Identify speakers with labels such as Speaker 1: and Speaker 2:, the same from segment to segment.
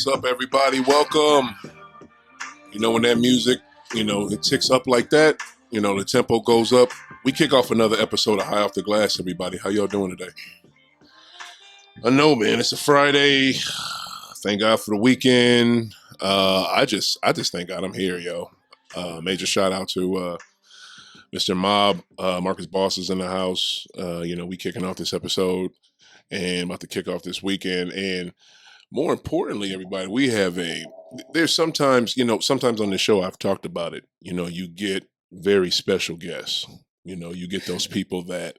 Speaker 1: What's up, everybody? Welcome. You know, when that music, it ticks up like that, the tempo goes up. We kick off another episode of High Off the Glass, everybody. How y'all doing today? I know, man. It's a Friday. Thank God for the weekend. I just thank God I'm here, yo. Major shout out to Mr. Mob. Marcus Boss is in the house. We kicking off this episode and about to kick off this weekend. And more importantly, everybody, there's sometimes on the show I've talked about it. You get very special guests. You get those people that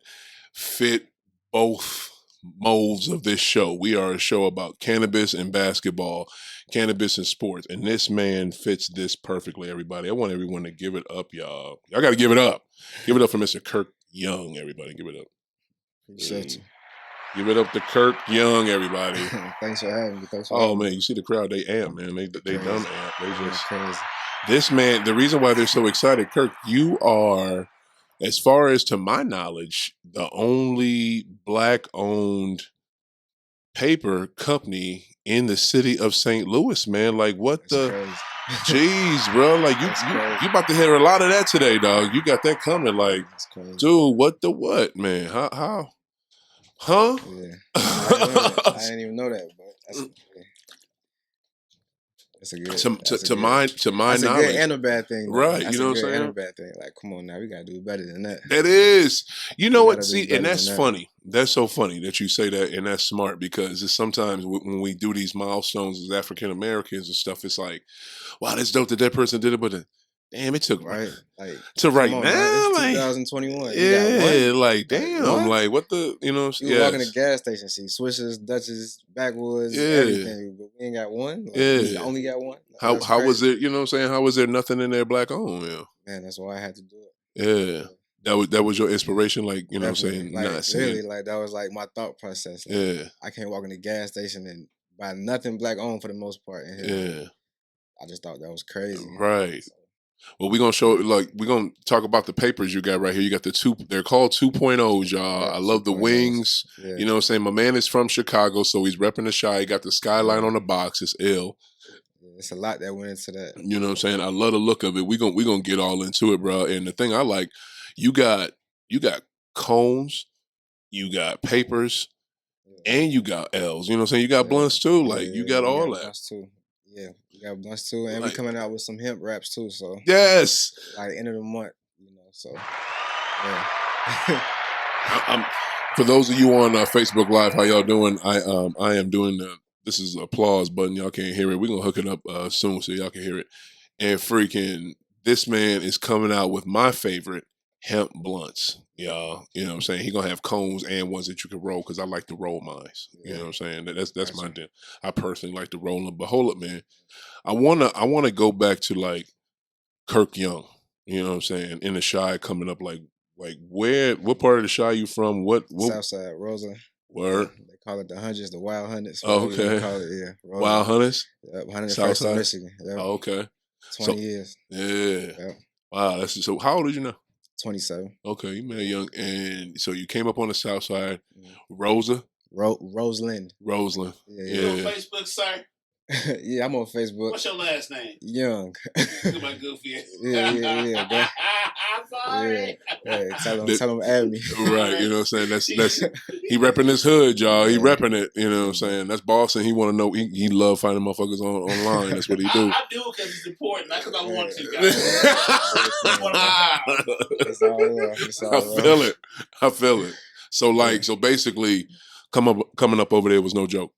Speaker 1: fit both molds of this show. We are a show about cannabis and basketball, cannabis and sports, and this man fits this perfectly, everybody. I want everyone to give it up, y'all. Y'all got to give it up. Give it up for Mr. Kirk Young, everybody. Give it up.
Speaker 2: Appreciate you.
Speaker 1: Give it up to Kirk Young, everybody.
Speaker 2: Thanks for having me.
Speaker 1: Man, you see the crowd, they amp, man. They done amp. They just
Speaker 2: crazy.
Speaker 1: This man, the reason why they're so excited, Kirk, you are, as far as to my knowledge, the only Black-owned paper company in the city of St. Louis, man. Like, what
Speaker 2: That's
Speaker 1: the?
Speaker 2: crazy.
Speaker 1: Jeez, bro. Like, you about to hear a lot of that today, dog. You got that coming. Like,
Speaker 2: That's crazy.
Speaker 1: dude, what, man? How? Huh?
Speaker 2: Yeah. I didn't even know that, but that's a good.
Speaker 1: To my
Speaker 2: that's
Speaker 1: knowledge,
Speaker 2: a good and a bad thing, though.
Speaker 1: Right?
Speaker 2: That's
Speaker 1: you know what I'm saying?
Speaker 2: And a bad thing. Like, come on now, we gotta do better than that.
Speaker 1: That is, you know what?
Speaker 2: gotta do
Speaker 1: See,
Speaker 2: better
Speaker 1: and that's
Speaker 2: than that.
Speaker 1: funny. That's so funny that you say that, and that's smart because it's sometimes when we do these milestones as African Americans and stuff, it's like, wow, that's dope that person did it, but damn, it took
Speaker 2: Right, like
Speaker 1: to right
Speaker 2: come on,
Speaker 1: now,
Speaker 2: man. It's
Speaker 1: like
Speaker 2: 2021.
Speaker 1: yeah, like
Speaker 2: Like,
Speaker 1: damn,
Speaker 2: what?
Speaker 1: like what the
Speaker 2: You walk in the gas station, see Swishers, Dutches, Backwoods,
Speaker 1: Yeah.
Speaker 2: everything, but we ain't got one. Like,
Speaker 1: Yeah.
Speaker 2: we only got one. Like,
Speaker 1: how
Speaker 2: that's
Speaker 1: was
Speaker 2: crazy.
Speaker 1: it? You know what I'm saying? How was there nothing in there Black owned? Yeah,
Speaker 2: Man, that's why I had to do it.
Speaker 1: yeah. That was your inspiration, like what I'm saying,
Speaker 2: Like,
Speaker 1: not saying,
Speaker 2: really, like that was like my thought process. Like,
Speaker 1: yeah,
Speaker 2: I can't walk in the gas station and buy nothing Black owned for the most part in here.
Speaker 1: yeah,
Speaker 2: I just thought that was crazy.
Speaker 1: right.
Speaker 2: So,
Speaker 1: Well, we're gonna talk about the papers you got right here. You got the two, they're called 2.0s, y'all.
Speaker 2: Yeah,
Speaker 1: I love the
Speaker 2: 2.0s.
Speaker 1: wings.
Speaker 2: yeah.
Speaker 1: You know what I'm saying? My man is from Chicago, so he's repping the Chi. He got the skyline on the box. It's ill.
Speaker 2: It's a lot that went into that.
Speaker 1: You know what I'm saying? I love the look of it. We're gonna get all into it, bro. And the thing I like, you got cones, you got papers,
Speaker 2: Yeah.
Speaker 1: and you got L's. You know what I'm saying? You got blunts too. Like you got all that.
Speaker 2: Blunts too. Yeah, we got blunts too, and
Speaker 1: Like-
Speaker 2: we coming out with some hemp wraps too. So
Speaker 1: Yes.
Speaker 2: like end of the month, So yeah.
Speaker 1: I'm for those of you on Facebook Live, how y'all doing? I am doing this is applause button. Y'all can't hear it. We're gonna hook it up soon so y'all can hear it. And freaking this man is coming out with my favorite hemp blunts, y'all. You know what I'm saying? He gonna have cones and ones that you can roll because I like to roll mine. You know what I'm saying? That's my deal. I personally like to roll them. But hold up, man. I wanna go back to like Kirk Young. You know what I'm saying? In the Chi coming up, like what part of the Chi you from? What
Speaker 2: Southside, Rosa.
Speaker 1: word?
Speaker 2: They call it the hundreds, the wild hundreds.
Speaker 1: Oh,
Speaker 2: whatever they
Speaker 1: okay.
Speaker 2: call it, yeah. Rosa.
Speaker 1: Wild Hunters?
Speaker 2: Yep, 101st
Speaker 1: Southside?
Speaker 2: in Michigan. Yep.
Speaker 1: Oh, okay.
Speaker 2: 20 years.
Speaker 1: Yeah.
Speaker 2: Yep.
Speaker 1: Wow, that's so how old are you now?
Speaker 2: 27.
Speaker 1: Okay, you man young. And so you came up on the south side.
Speaker 2: Mhm.
Speaker 1: Rosa?
Speaker 2: Roseland.
Speaker 1: Roseland.
Speaker 2: Yeah,
Speaker 1: Yeah.
Speaker 3: You on Facebook, sir?
Speaker 2: Yeah, I'm on Facebook.
Speaker 3: What's your last name?
Speaker 2: Young.
Speaker 3: Look at my goofy ass.
Speaker 2: Yeah, bro.
Speaker 3: I'm sorry.
Speaker 2: Yeah, tell him add me.
Speaker 1: Right, you know what I'm saying? That's he repping his hood, y'all. He
Speaker 2: Yeah.
Speaker 1: repping it, you know what I'm saying? That's Boston. He wanna know he love finding motherfuckers online. That's what he do.
Speaker 3: I do because it's important, not because I want to, guys.
Speaker 2: It's all love. It's all
Speaker 1: I
Speaker 2: love.
Speaker 1: feel it. I feel it. So like, so basically, coming up over there was no joke.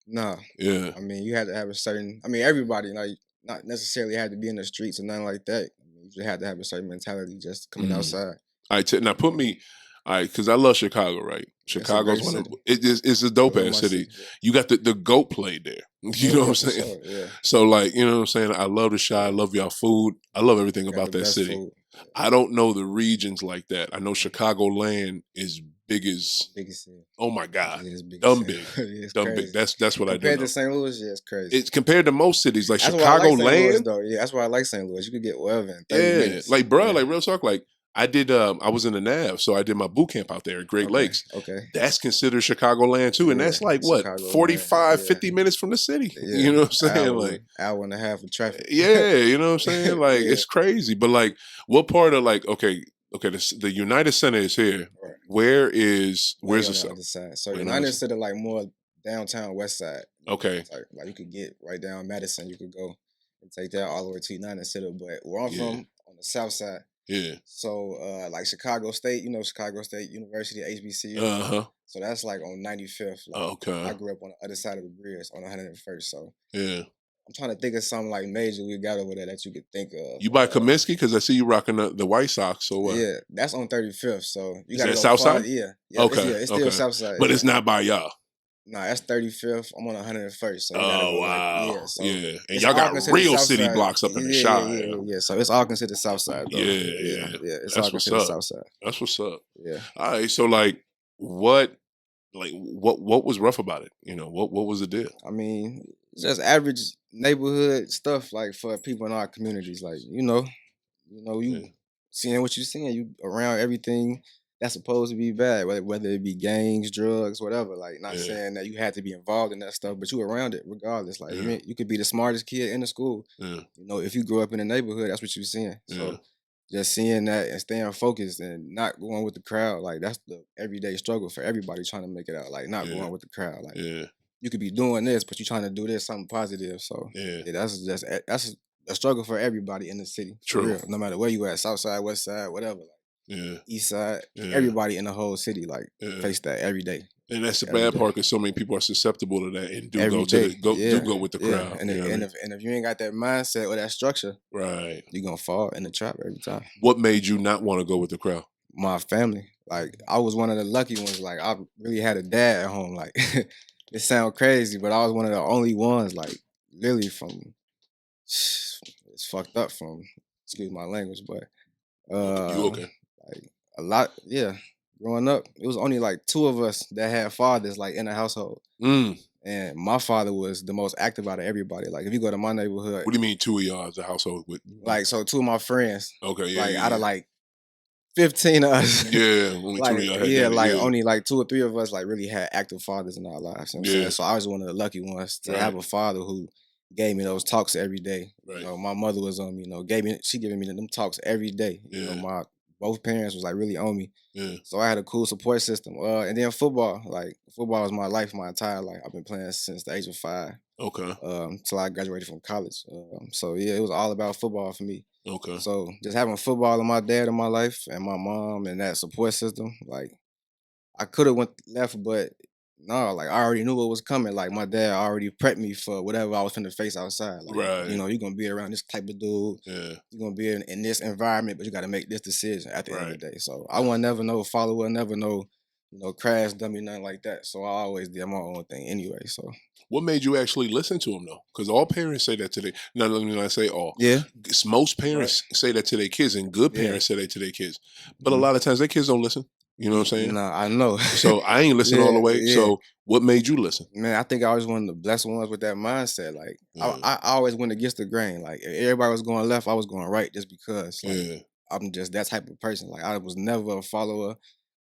Speaker 2: No.
Speaker 1: Yeah.
Speaker 2: I mean, you had to have a certain. I mean, everybody like not necessarily had to be in the streets or nothing like that. You just had to have a certain mentality just coming
Speaker 1: Mhm.
Speaker 2: outside.
Speaker 1: All right, now put me, all right, because I love Chicago, right? Chicago's
Speaker 2: great
Speaker 1: one of
Speaker 2: city.
Speaker 1: it's a dope
Speaker 2: I love
Speaker 1: ass
Speaker 2: my
Speaker 1: city.
Speaker 2: yeah.
Speaker 1: You got the GOAT played there. You know what I'm
Speaker 2: for
Speaker 1: saying?
Speaker 2: sure, yeah.
Speaker 1: So like, you know what I'm saying? I love the Chi, I love y'all food. I love everything
Speaker 2: Got
Speaker 1: about
Speaker 2: the
Speaker 1: that
Speaker 2: best
Speaker 1: city.
Speaker 2: food.
Speaker 1: I don't know the regions like that. I know Chicagoland is big as
Speaker 2: Biggest city.
Speaker 1: oh my God.
Speaker 2: Yeah, it's big.
Speaker 1: Dumb
Speaker 2: city.
Speaker 1: big.
Speaker 2: Yeah, it's
Speaker 1: Dumb
Speaker 2: crazy.
Speaker 1: big. That's what I do.
Speaker 2: Compared
Speaker 1: know.
Speaker 2: to St. Louis, yeah, it's crazy.
Speaker 1: It's compared to most cities, like
Speaker 2: That's why I like St. Louis,
Speaker 1: Chicagoland.
Speaker 2: though. Yeah, that's why I like St. Louis. You could get wherever in 30
Speaker 1: Yeah,
Speaker 2: minutes.
Speaker 1: like bro,
Speaker 2: Yeah.
Speaker 1: like real talk, like I did. I was in the Nav, so I did my boot camp out there at Great Lakes.
Speaker 2: Okay.
Speaker 1: That's considered Chicagoland too, and
Speaker 2: Yeah,
Speaker 1: that's like what
Speaker 2: Chicagoland,
Speaker 1: 45,
Speaker 2: yeah.
Speaker 1: 50 minutes from the city.
Speaker 2: Yeah.
Speaker 1: You know what I'm saying? Like,
Speaker 2: hour and a half of traffic.
Speaker 1: yeah, you know what I'm saying? Like,
Speaker 2: Yeah.
Speaker 1: it's crazy. But like, what part of like, okay, the United Center is here.
Speaker 2: Right.
Speaker 1: Where's
Speaker 2: Way
Speaker 1: the
Speaker 2: on
Speaker 1: south?
Speaker 2: other side? So
Speaker 1: Way on the
Speaker 2: United
Speaker 1: other
Speaker 2: Center like more downtown west side.
Speaker 1: Okay.
Speaker 2: It's like you could get right down Madison. You could go and take that all the way to United Center. But where I'm
Speaker 1: Yeah.
Speaker 2: from, on the south side.
Speaker 1: Yeah.
Speaker 2: So like Chicago State, Chicago State University, HBCU.
Speaker 1: Uh-huh.
Speaker 2: So that's like on 95th. Like,
Speaker 1: Okay.
Speaker 2: I grew up on the other side of the bridge on 101st. So
Speaker 1: Yeah.
Speaker 2: I'm trying to think of something like major we got over there that you could think of.
Speaker 1: You by Kaminsky? Because I see you rocking the White Sox. So what?
Speaker 2: Yeah, that's on 35th. So you
Speaker 1: Is
Speaker 2: got to
Speaker 1: that
Speaker 2: go
Speaker 1: south
Speaker 2: far.
Speaker 1: side?
Speaker 2: Yeah.
Speaker 1: Okay,
Speaker 2: It's still
Speaker 1: okay.
Speaker 2: south side.
Speaker 1: But
Speaker 2: yeah.
Speaker 1: it's not by y'all.
Speaker 2: Nah, that's 35th. I'm on 101st. So you gotta
Speaker 1: Oh
Speaker 2: go
Speaker 1: wow.
Speaker 2: Like, yeah. So
Speaker 1: yeah. And
Speaker 2: it's
Speaker 1: y'all
Speaker 2: all
Speaker 1: got
Speaker 2: considered
Speaker 1: real
Speaker 2: south
Speaker 1: city
Speaker 2: side.
Speaker 1: blocks up in the
Speaker 2: Yeah,
Speaker 1: Shire.
Speaker 2: yeah. So it's all considered south side though.
Speaker 1: Yeah.
Speaker 2: It's
Speaker 1: That's
Speaker 2: all
Speaker 1: what's
Speaker 2: considered
Speaker 1: up.
Speaker 2: south side.
Speaker 1: That's what's up.
Speaker 2: Yeah.
Speaker 1: All right. So like what was rough about it? What was the deal?
Speaker 2: I mean, it's just average neighborhood stuff like for people in our communities. Like, you
Speaker 1: Yeah.
Speaker 2: seeing what you seeing, you around everything that's supposed to be bad, whether it be gangs, drugs, whatever. Like, not
Speaker 1: Yeah.
Speaker 2: saying that you had to be involved in that stuff, but you around it regardless. Like,
Speaker 1: Yeah.
Speaker 2: you could be the smartest kid in the school.
Speaker 1: Yeah.
Speaker 2: If you grew up in a neighborhood, that's what you're seeing.
Speaker 1: Yeah.
Speaker 2: So just seeing that and staying focused and not going with the crowd, like that's the everyday struggle for everybody trying to make it out. Like not
Speaker 1: Yeah.
Speaker 2: going with the crowd. Like
Speaker 1: Yeah.
Speaker 2: you could be doing this, but you're trying to do this something positive. So
Speaker 1: Yeah.
Speaker 2: that's a struggle for everybody in the city. For
Speaker 1: True.
Speaker 2: real. No matter where you at, south side, west side, whatever. Like,
Speaker 1: Yeah.
Speaker 2: east side,
Speaker 1: Yeah.
Speaker 2: everybody in the whole city
Speaker 1: Yeah.
Speaker 2: face that every day.
Speaker 1: And that's the
Speaker 2: Every
Speaker 1: bad
Speaker 2: day.
Speaker 1: part because so many people are susceptible to that and do
Speaker 2: Every
Speaker 1: go to
Speaker 2: day.
Speaker 1: the go
Speaker 2: Yeah.
Speaker 1: do go with the
Speaker 2: Yeah.
Speaker 1: crowd.
Speaker 2: And
Speaker 1: you know what I mean?
Speaker 2: if you ain't got that mindset or that structure,
Speaker 1: Right.
Speaker 2: you're gonna fall in the trap every time.
Speaker 1: What made you not want to go with the crowd?
Speaker 2: My family. Like I was one of the lucky ones. Like I really had a dad at home. Like it sounds crazy, but I was one of the only ones. Like literally from it's fucked up from excuse my language, but
Speaker 1: You okay?
Speaker 2: like a lot. Yeah, growing up, it was only like two of us that had fathers like in the household,
Speaker 1: Mm.
Speaker 2: and my father was the most active out of everybody. Like if you go to my neighborhood,
Speaker 1: What do you mean two of y'all as a household with?
Speaker 2: like so two of my friends,
Speaker 1: Okay. Yeah.
Speaker 2: like
Speaker 1: yeah,
Speaker 2: out of
Speaker 1: yeah.
Speaker 2: like 15 of us.
Speaker 1: Yeah, only
Speaker 2: Like,
Speaker 1: two of y'all had
Speaker 2: yeah,
Speaker 1: that.
Speaker 2: like
Speaker 1: yeah.
Speaker 2: only like 2 or 3 of us like really had active fathers in our lives. You know what I'm
Speaker 1: Yeah.
Speaker 2: saying? So I was one of the lucky ones to
Speaker 1: Right.
Speaker 2: have a father who gave me those talks every day.
Speaker 1: Right.
Speaker 2: My mother was on me, giving me them talks every day.
Speaker 1: Yeah.
Speaker 2: My both parents was like really on me.
Speaker 1: Yeah.
Speaker 2: So I had a cool support system. And then football, like football was my life, my entire life. I've been playing since the age of 5,
Speaker 1: Okay.
Speaker 2: till I graduated from college. So yeah, it was all about football for me.
Speaker 1: Okay.
Speaker 2: So just having football and my dad in my life and my mom and that support system, like I could have went left, but no, like I already knew what was coming. Like my dad already prepped me for whatever I was finna face outside. Like,
Speaker 1: Right.
Speaker 2: you're gonna be around this type of dude.
Speaker 1: Yeah.
Speaker 2: You're gonna be in this environment, but you gotta make this decision at the end of
Speaker 1: Right.
Speaker 2: the day. So I want never no follower, never no, crash dummy, nothing like that. So I always did my own thing anyway. So
Speaker 1: What made you actually listen to him though? Because all parents say that today. No, let me not say all.
Speaker 2: yeah,
Speaker 1: Most parents say that to their kids, and good
Speaker 2: Yeah.
Speaker 1: parents say that to their kids. But a
Speaker 2: Mhm.
Speaker 1: lot of times their kids don't listen. You know what I'm saying?
Speaker 2: Nah, I know.
Speaker 1: So I ain't listening all the
Speaker 2: Yeah,
Speaker 1: way.
Speaker 2: yeah.
Speaker 1: So what made you listen?
Speaker 2: Man, I think I was one of the blessed ones with that mindset. Like
Speaker 1: Yeah.
Speaker 2: I always went against the grain. Like if everybody was going left, I was going right just because. Like,
Speaker 1: Yeah.
Speaker 2: I'm just that type of person. Like I was never a follower.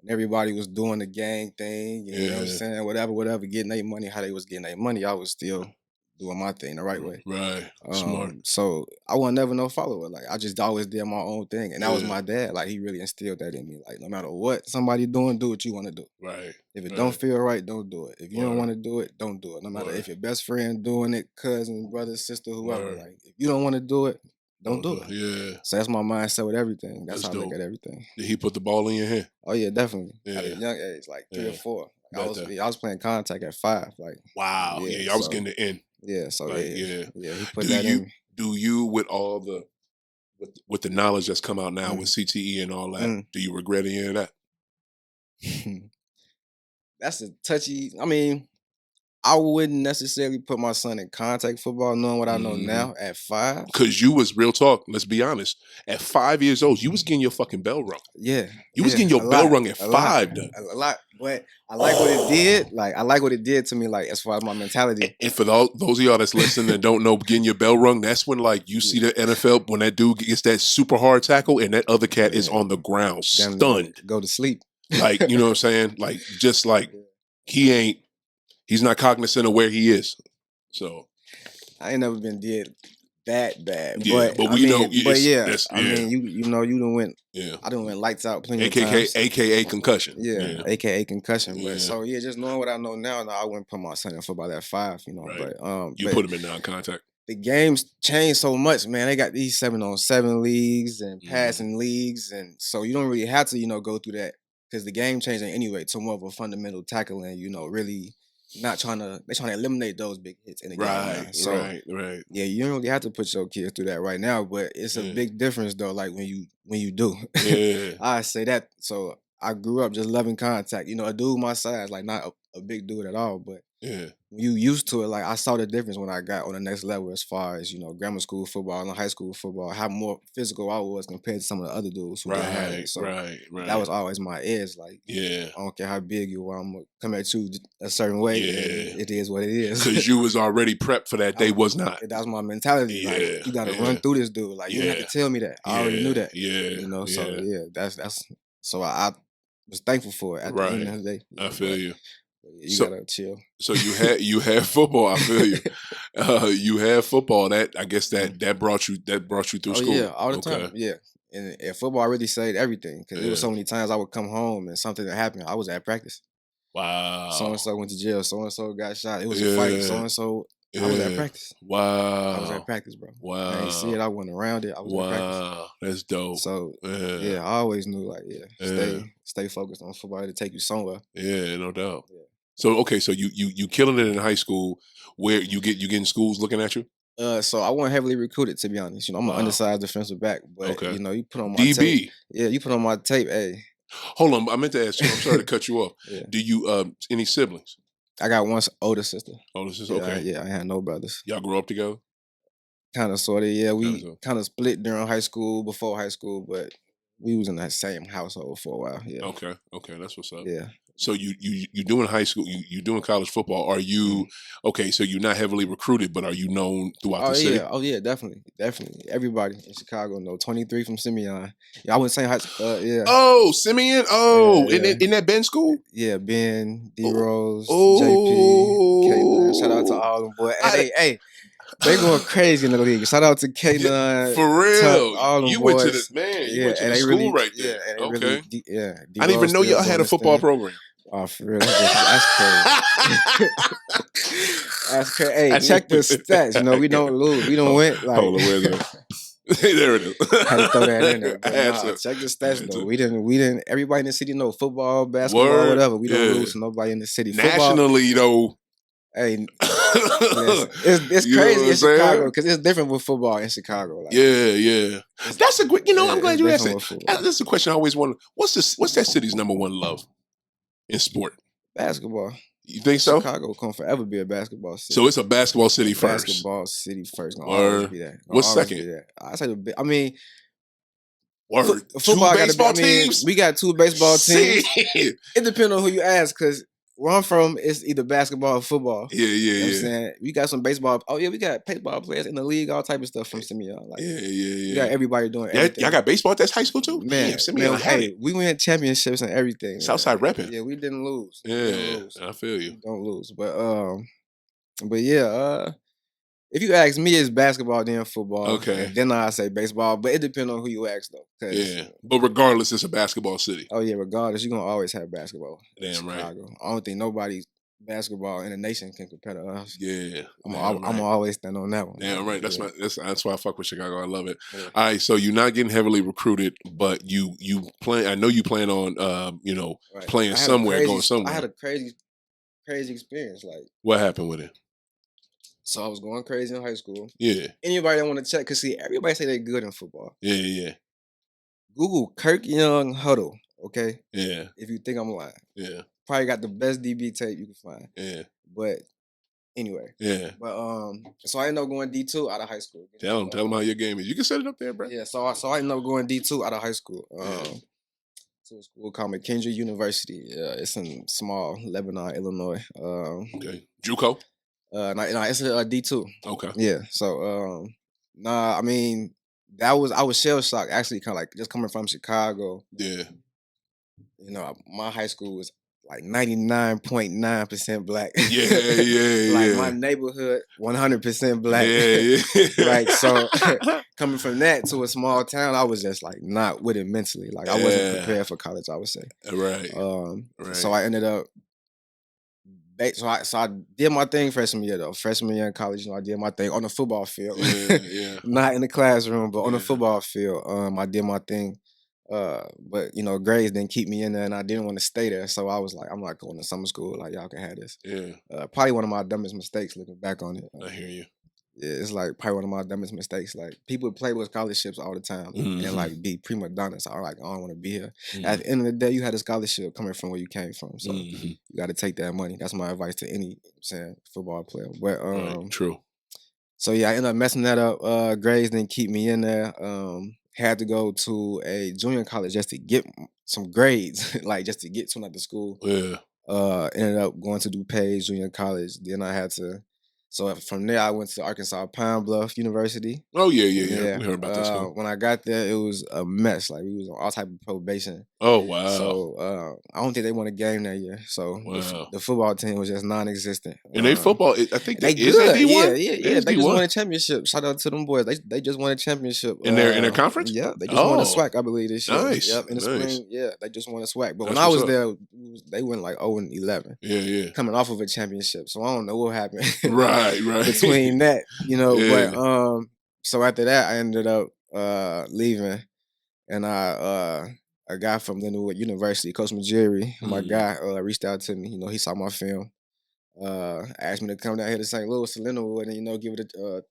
Speaker 2: And everybody was doing the gang thing. You know what I'm
Speaker 1: Yeah.
Speaker 2: saying? Whatever, getting their money, how they was getting their money. I was still doing my thing the right way.
Speaker 1: Right. Smart.
Speaker 2: So I was never no follower. Like I just always did my own thing. And that was
Speaker 1: Yeah.
Speaker 2: my dad. Like he really instilled that in me. Like no matter what somebody doing, do what you want to do.
Speaker 1: Right.
Speaker 2: If it
Speaker 1: Right.
Speaker 2: don't feel right, don't do it. If you don't
Speaker 1: Word.
Speaker 2: want to do it, don't do it. No matter
Speaker 1: Word.
Speaker 2: if your best friend doing it, cousin, brother, sister, whoever.
Speaker 1: Word.
Speaker 2: Like if you don't want to do it, don't do it.
Speaker 1: Yeah.
Speaker 2: So that's my mindset with everything. That's
Speaker 1: That's
Speaker 2: how I look
Speaker 1: dope.
Speaker 2: at everything.
Speaker 1: Did he put the ball in your hand?
Speaker 2: Oh yeah, definitely. At
Speaker 1: Yeah.
Speaker 2: a young age, like 3 or
Speaker 1: Yeah.
Speaker 2: 4.
Speaker 1: Got that.
Speaker 2: I was playing contact at 5. Like
Speaker 1: Wow.
Speaker 2: Yeah,
Speaker 1: Yeah. Y'all was
Speaker 2: so-
Speaker 1: getting the in.
Speaker 2: yeah, so
Speaker 1: Like,
Speaker 2: yeah, he put
Speaker 1: Do
Speaker 2: that
Speaker 1: you
Speaker 2: in me.
Speaker 1: do you with all the with the knowledge that's come out now
Speaker 2: Mm.
Speaker 1: with CTE and all that?
Speaker 2: Mm.
Speaker 1: Do you regret any of that?
Speaker 2: That's a touchy. I mean, I wouldn't necessarily put my son in contact football, knowing what I know
Speaker 1: Mhm.
Speaker 2: now at 5.
Speaker 1: Because you was real talk. Let's be honest. At 5 years old, you was getting your fucking bell rung.
Speaker 2: Yeah,
Speaker 1: You was
Speaker 2: yeah,
Speaker 1: getting your
Speaker 2: a
Speaker 1: bell
Speaker 2: lot,
Speaker 1: rung at
Speaker 2: a lot,
Speaker 1: 5. Though.
Speaker 2: a lot. But I like what it did. Like I like what it did to me. Like as far as my mentality.
Speaker 1: And for those of y'all that's listening and don't know, getting your bell rung, that's when like you see the NFL when that dude gets that super hard tackle and that other cat is on the ground
Speaker 2: Them
Speaker 1: stunned.
Speaker 2: Go to sleep.
Speaker 1: Like, you know what I'm saying? Like just like he's not cognizant of where he is. So
Speaker 2: I ain't never been did that bad.
Speaker 1: yeah, but we know.
Speaker 2: I mean, you know, you done went.
Speaker 1: Yeah,
Speaker 2: I done went lights out plenty of
Speaker 1: AKA
Speaker 2: times.
Speaker 1: AKA concussion.
Speaker 2: Yeah, AKA concussion.
Speaker 1: Yeah.
Speaker 2: But so yeah, just knowing what I know now, I wouldn't put my son in football at 5. You know,
Speaker 1: Right.
Speaker 2: but
Speaker 1: You put him in non-contact.
Speaker 2: The games changed so much, man. They got these 7-on-7 leagues and passing leagues, and so you don't really have to, go through that because the game changing anyway to more of a fundamental tackling. Really not they're trying to eliminate those big hits in the game. Now. So,
Speaker 1: right.
Speaker 2: Yeah, you don't really have to put your kids through that right now, but it's a big difference though. Like when you do,
Speaker 1: Yeah.
Speaker 2: I say that. So I grew up just loving contact. A dude my size, like not a big dude at all, but
Speaker 1: Yeah.
Speaker 2: when you used to it, like I saw the difference when I got on the next level as far as, grammar school football and high school football, how more physical I was compared to some of the other dudes who didn't have it. So
Speaker 1: right.
Speaker 2: that was always my edge. Like,
Speaker 1: Yeah.
Speaker 2: I don't care how big you are, I'm gonna come at you a certain way.
Speaker 1: Yeah.
Speaker 2: It is what it is.
Speaker 1: Because you was already prepped for that day, was not.
Speaker 2: That was my mentality.
Speaker 1: Yeah.
Speaker 2: Like, you gotta run through this dude. Like, you didn't have to tell me that. I already knew that.
Speaker 1: Yeah.
Speaker 2: So yeah, that's so I was thankful for it at the end of the day.
Speaker 1: I feel you.
Speaker 2: You gotta chill.
Speaker 1: So you had football. I feel you. You had football. That I guess that brought you through school.
Speaker 2: Yeah, all the time. Yeah, and football really saved everything because there was so many times I would come home and something that happened. I was at practice.
Speaker 1: Wow.
Speaker 2: So and so went to jail. So and so got shot. It was a fight. So and so. I was at practice.
Speaker 1: Wow.
Speaker 2: I was at practice, bro.
Speaker 1: Wow.
Speaker 2: I ain't see it. I went around it. I was at practice.
Speaker 1: Wow. That's dope.
Speaker 2: So yeah, I always knew like stay focused on football to take you somewhere.
Speaker 1: Yeah, no doubt.
Speaker 2: Yeah.
Speaker 1: So okay, so you killing it in high school. Where you getting schools looking at you?
Speaker 2: So I wasn't heavily recruited, to be honest. I'm an undersized defensive back, but you put on my
Speaker 1: DB.
Speaker 2: tape. Yeah, you put on my tape. Hey,
Speaker 1: hold on, I meant to ask you. I'm sorry to cut you off.
Speaker 2: Yeah.
Speaker 1: Do you any siblings?
Speaker 2: I got one older sister.
Speaker 1: Older sister,
Speaker 2: Yeah,
Speaker 1: okay.
Speaker 2: I had no brothers.
Speaker 1: Y'all grew up together?
Speaker 2: Kind of, sort of. Yeah, we kind of split during high school, before high school, but we was in that same household for a while. Yeah.
Speaker 1: Okay, that's what's up.
Speaker 2: Yeah.
Speaker 1: So you doing high school, you doing college football. Are you okay? So you're not heavily recruited, but are you known throughout the city?
Speaker 2: Oh yeah, definitely. Everybody in Chicago know 23 from Simeon. Yeah, I wouldn't say high school. Yeah.
Speaker 1: Oh, Simeon. Oh,
Speaker 2: yeah.
Speaker 1: In that Ben school.
Speaker 2: Yeah, Ben, D Rose, JP, K9. Shout out to all them boys. Hey. They going crazy in the league. Shout out to K9.
Speaker 1: For real.
Speaker 2: All them
Speaker 1: you
Speaker 2: boys.
Speaker 1: went to the man. You went to the school
Speaker 2: really,
Speaker 1: right there.
Speaker 2: Yeah,
Speaker 1: okay.
Speaker 2: Really,
Speaker 1: I didn't even know y'all had a football program.
Speaker 2: Oh, for real. That's crazy. That's crazy. Hey, check the stats. We don't lose. We don't win. Like,
Speaker 1: hold on, where's it? There it is.
Speaker 2: Had to throw that in there. Check the stats though. We didn't. Everybody in the city know football, basketball, whatever. We don't lose to nobody in the city.
Speaker 1: Nationally, though.
Speaker 2: Hey, it's crazy in Chicago because it's different with football in Chicago. Like,
Speaker 1: yeah. That's a great. I'm glad you asked that. That's a question I always wonder. What's that city's number one love in sport?
Speaker 2: Basketball.
Speaker 1: You think so?
Speaker 2: Chicago can forever be a basketball city.
Speaker 1: So it's a basketball city first.
Speaker 2: Basketball city first. Gonna always be that.
Speaker 1: What's second?
Speaker 2: I say I mean,
Speaker 1: word.
Speaker 2: Football
Speaker 1: two baseball teams.
Speaker 2: We got 2 baseball teams. It depends on who you ask, because where I'm from, it's either basketball or football.
Speaker 1: Yeah.
Speaker 2: You know what I'm saying? We got some baseball. Oh yeah, we got baseball players in the league, all type of stuff from Simeon. Like,
Speaker 1: yeah.
Speaker 2: We got everybody doing everything.
Speaker 1: Y'all got baseball at that high school too?
Speaker 2: Man,
Speaker 1: Simeon
Speaker 2: we win championships and everything.
Speaker 1: Southside repping.
Speaker 2: Yeah, we didn't lose.
Speaker 1: Yeah, I feel you.
Speaker 2: Don't lose. But yeah, if you ask me, it's basketball then football.
Speaker 1: Okay.
Speaker 2: And then I say baseball, but it depends on who you ask though.
Speaker 1: Yeah, but regardless, it's a basketball city.
Speaker 2: Oh yeah, regardless, you're gonna always have basketball.
Speaker 1: Damn right.
Speaker 2: Chicago. I don't think nobody's basketball in the nation can compare to us.
Speaker 1: Yeah,
Speaker 2: I'm gonna always stand on that one.
Speaker 1: Damn right. That's why I fuck with Chicago. I love it. Yeah. All right, so you're not getting heavily recruited, but you plan. I know you plan on playing somewhere, going somewhere.
Speaker 2: I had a crazy experience. Like,
Speaker 1: what happened with it?
Speaker 2: So I was going crazy in high school.
Speaker 1: Yeah.
Speaker 2: Anybody that want to check, cause see, everybody say they're good in football.
Speaker 1: Yeah.
Speaker 2: Google Kirk Young huddle. Okay.
Speaker 1: Yeah.
Speaker 2: If you think I'm lying.
Speaker 1: Yeah.
Speaker 2: Probably got the best DB tape you can find.
Speaker 1: Yeah.
Speaker 2: But anyway.
Speaker 1: Yeah.
Speaker 2: But so I ended up going D2 out of high school.
Speaker 1: Tell them how your game is. You can set it up there, bro.
Speaker 2: Yeah. So I ended up going D2 out of high school. to a school called McKendree University. It's in small Lebanon, Illinois.
Speaker 1: Okay. JUCO?
Speaker 2: Nah, it's a D2.
Speaker 1: Okay.
Speaker 2: Yeah. So nah, I mean, I was shell shocked actually, kind of like just coming from Chicago.
Speaker 1: Yeah.
Speaker 2: You know, my high school was like 99.9% black.
Speaker 1: Yeah.
Speaker 2: Like my neighborhood, 100% black.
Speaker 1: Yeah.
Speaker 2: Right. So coming from that to a small town, I was just like not with it mentally. Like I wasn't prepared for college, I would say.
Speaker 1: Right.
Speaker 2: So I ended up. So I did my thing freshman year though. Freshman year in college, I did my thing on the football field.
Speaker 1: Yeah.
Speaker 2: Not in the classroom, but on the football field. I did my thing. But grades didn't keep me in there, and I didn't want to stay there. So I was like, I'm not going to summer school. Like y'all can have this.
Speaker 1: Yeah.
Speaker 2: Probably one of my dumbest mistakes looking back on it.
Speaker 1: I hear you.
Speaker 2: Yeah, it's like probably one of my dumbest mistakes. Like people play with scholarships all the time and like be prima donnas. I don't want to be here. At the end of the day, you had a scholarship coming from where you came from, so you got to take that money. That's my advice to any football player. But
Speaker 1: right. True.
Speaker 2: So yeah, I ended up messing that up. Grades didn't keep me in there. Had to go to a junior college just to get some grades, like just to get to another school.
Speaker 1: Yeah.
Speaker 2: Ended up going to DuPage Junior College. Then I had to. So from there, I went to Arkansas Pine Bluff University.
Speaker 1: Oh yeah. We heard about this one.
Speaker 2: When I got there, it was a mess. Like we was on all type of probation.
Speaker 1: Oh wow.
Speaker 2: So I don't think they won a game that year. So the football team was just non-existent.
Speaker 1: And they football, I think
Speaker 2: they
Speaker 1: is that D1?
Speaker 2: Yeah. They just won a championship. Shout out to them boys. They just won a championship
Speaker 1: in their conference.
Speaker 2: Yeah, they just won a SWAC, I believe, this year.
Speaker 1: Nice.
Speaker 2: Yep, in the spring. Yeah, they just won a SWAC. But
Speaker 1: That's
Speaker 2: when I was there, they went like 0-11.
Speaker 1: Yeah.
Speaker 2: Coming off of a championship, so I don't know what happened.
Speaker 1: Right.
Speaker 2: Between that, But so after that, I ended up leaving, and a guy from Lindenwood University, Coach Majiri, my guy, reached out to me. He saw my film, asked me to come down here to St. Louis to Lindenwood and give it a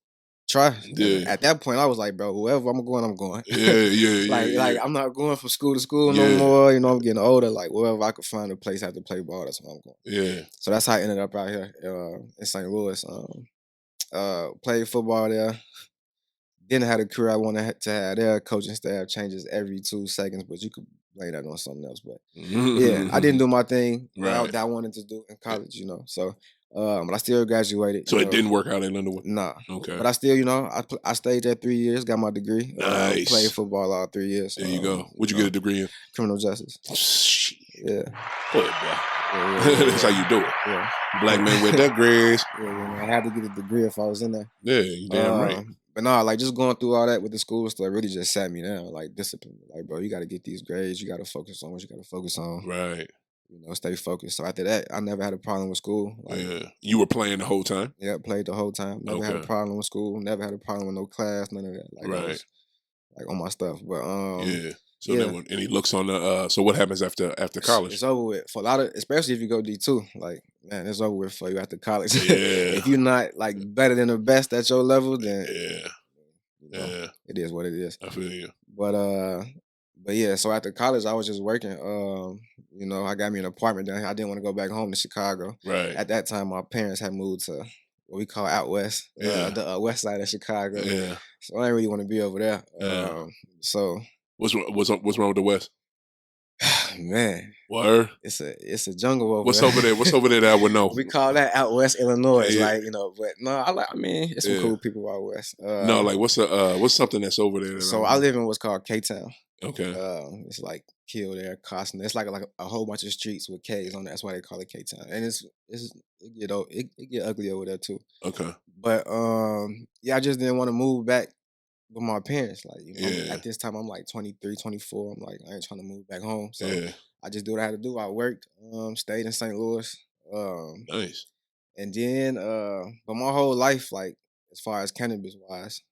Speaker 2: try.
Speaker 1: Yeah.
Speaker 2: At that point, I was like, bro, whoever I'm going.
Speaker 1: Yeah.
Speaker 2: Like I'm not going from school to school no more. I'm getting older. Like wherever I could find a place I have to play ball, that's where I'm going.
Speaker 1: Yeah.
Speaker 2: So that's how I ended up out here in St. Louis. Played football there. Didn't have the career I wanted to have there. Coaching staff changes every 2 seconds, but you could blame that on something else. But yeah, I didn't do my thing that I wanted to do in college, So, but I still graduated.
Speaker 1: So it didn't work out in Lindenwood?
Speaker 2: Nah.
Speaker 1: Okay.
Speaker 2: But I still, I stayed there 3 years, got my degree.
Speaker 1: Nice.
Speaker 2: Played football all 3 years.
Speaker 1: There you go. What'd you get a degree in?
Speaker 2: Criminal justice.
Speaker 1: Shit.
Speaker 2: Yeah.
Speaker 1: Boy. That's how you do it.
Speaker 2: Yeah.
Speaker 1: Black man with degrees.
Speaker 2: Yeah, I had to get a degree if I was in there.
Speaker 1: Yeah, you damn right.
Speaker 2: But no, like just going through all that with the school stuff really just sat me down. Like discipline. Like, bro, you got to get these grades. You got to focus on what you got to focus on.
Speaker 1: Right.
Speaker 2: Stay focused. So after that, I never had a problem with school. Like,
Speaker 1: you were playing the whole time?
Speaker 2: Yeah, played the whole time. Never had a problem with school. Never had a problem with no class. None of that. Like, I was, like on my stuff. But
Speaker 1: So then any looks on the so what happens after college?
Speaker 2: It's over with for a lot of, especially if you go D2. Like, man, it's over with for you after college.
Speaker 1: Yeah.
Speaker 2: If you're not like better than the best at your level, then it is what it is.
Speaker 1: I feel you.
Speaker 2: But yeah, so after college I was just working. I got me an apartment down here. I didn't want to go back home to Chicago.
Speaker 1: Right.
Speaker 2: At that time my parents had moved to what we call out west, the west side of Chicago.
Speaker 1: Yeah.
Speaker 2: So I didn't really want to be over there. So
Speaker 1: what's wrong with the West?
Speaker 2: Man,
Speaker 1: Word.
Speaker 2: It's a jungle over
Speaker 1: What's
Speaker 2: there.
Speaker 1: over there? What's over there that I would know?
Speaker 2: We call that out west Illinois,
Speaker 1: Yeah.
Speaker 2: but no, it's some cool people out west.
Speaker 1: No, like what's something that's over there?
Speaker 2: So I live in what's called K-Town.
Speaker 1: Okay.
Speaker 2: It's like Kildare, Costner. It's like a whole bunch of streets with K's on it. That's why they call it K-Town. And it get ugly over there too.
Speaker 1: Okay.
Speaker 2: But I just didn't want to move back with my parents. Like, at this time I'm like 23, 24. I'm like, I ain't trying to move back home. So I just do what I had to do. I worked, stayed in St. Louis.
Speaker 1: Nice.
Speaker 2: And then but my whole life, like as far as cannabis wise,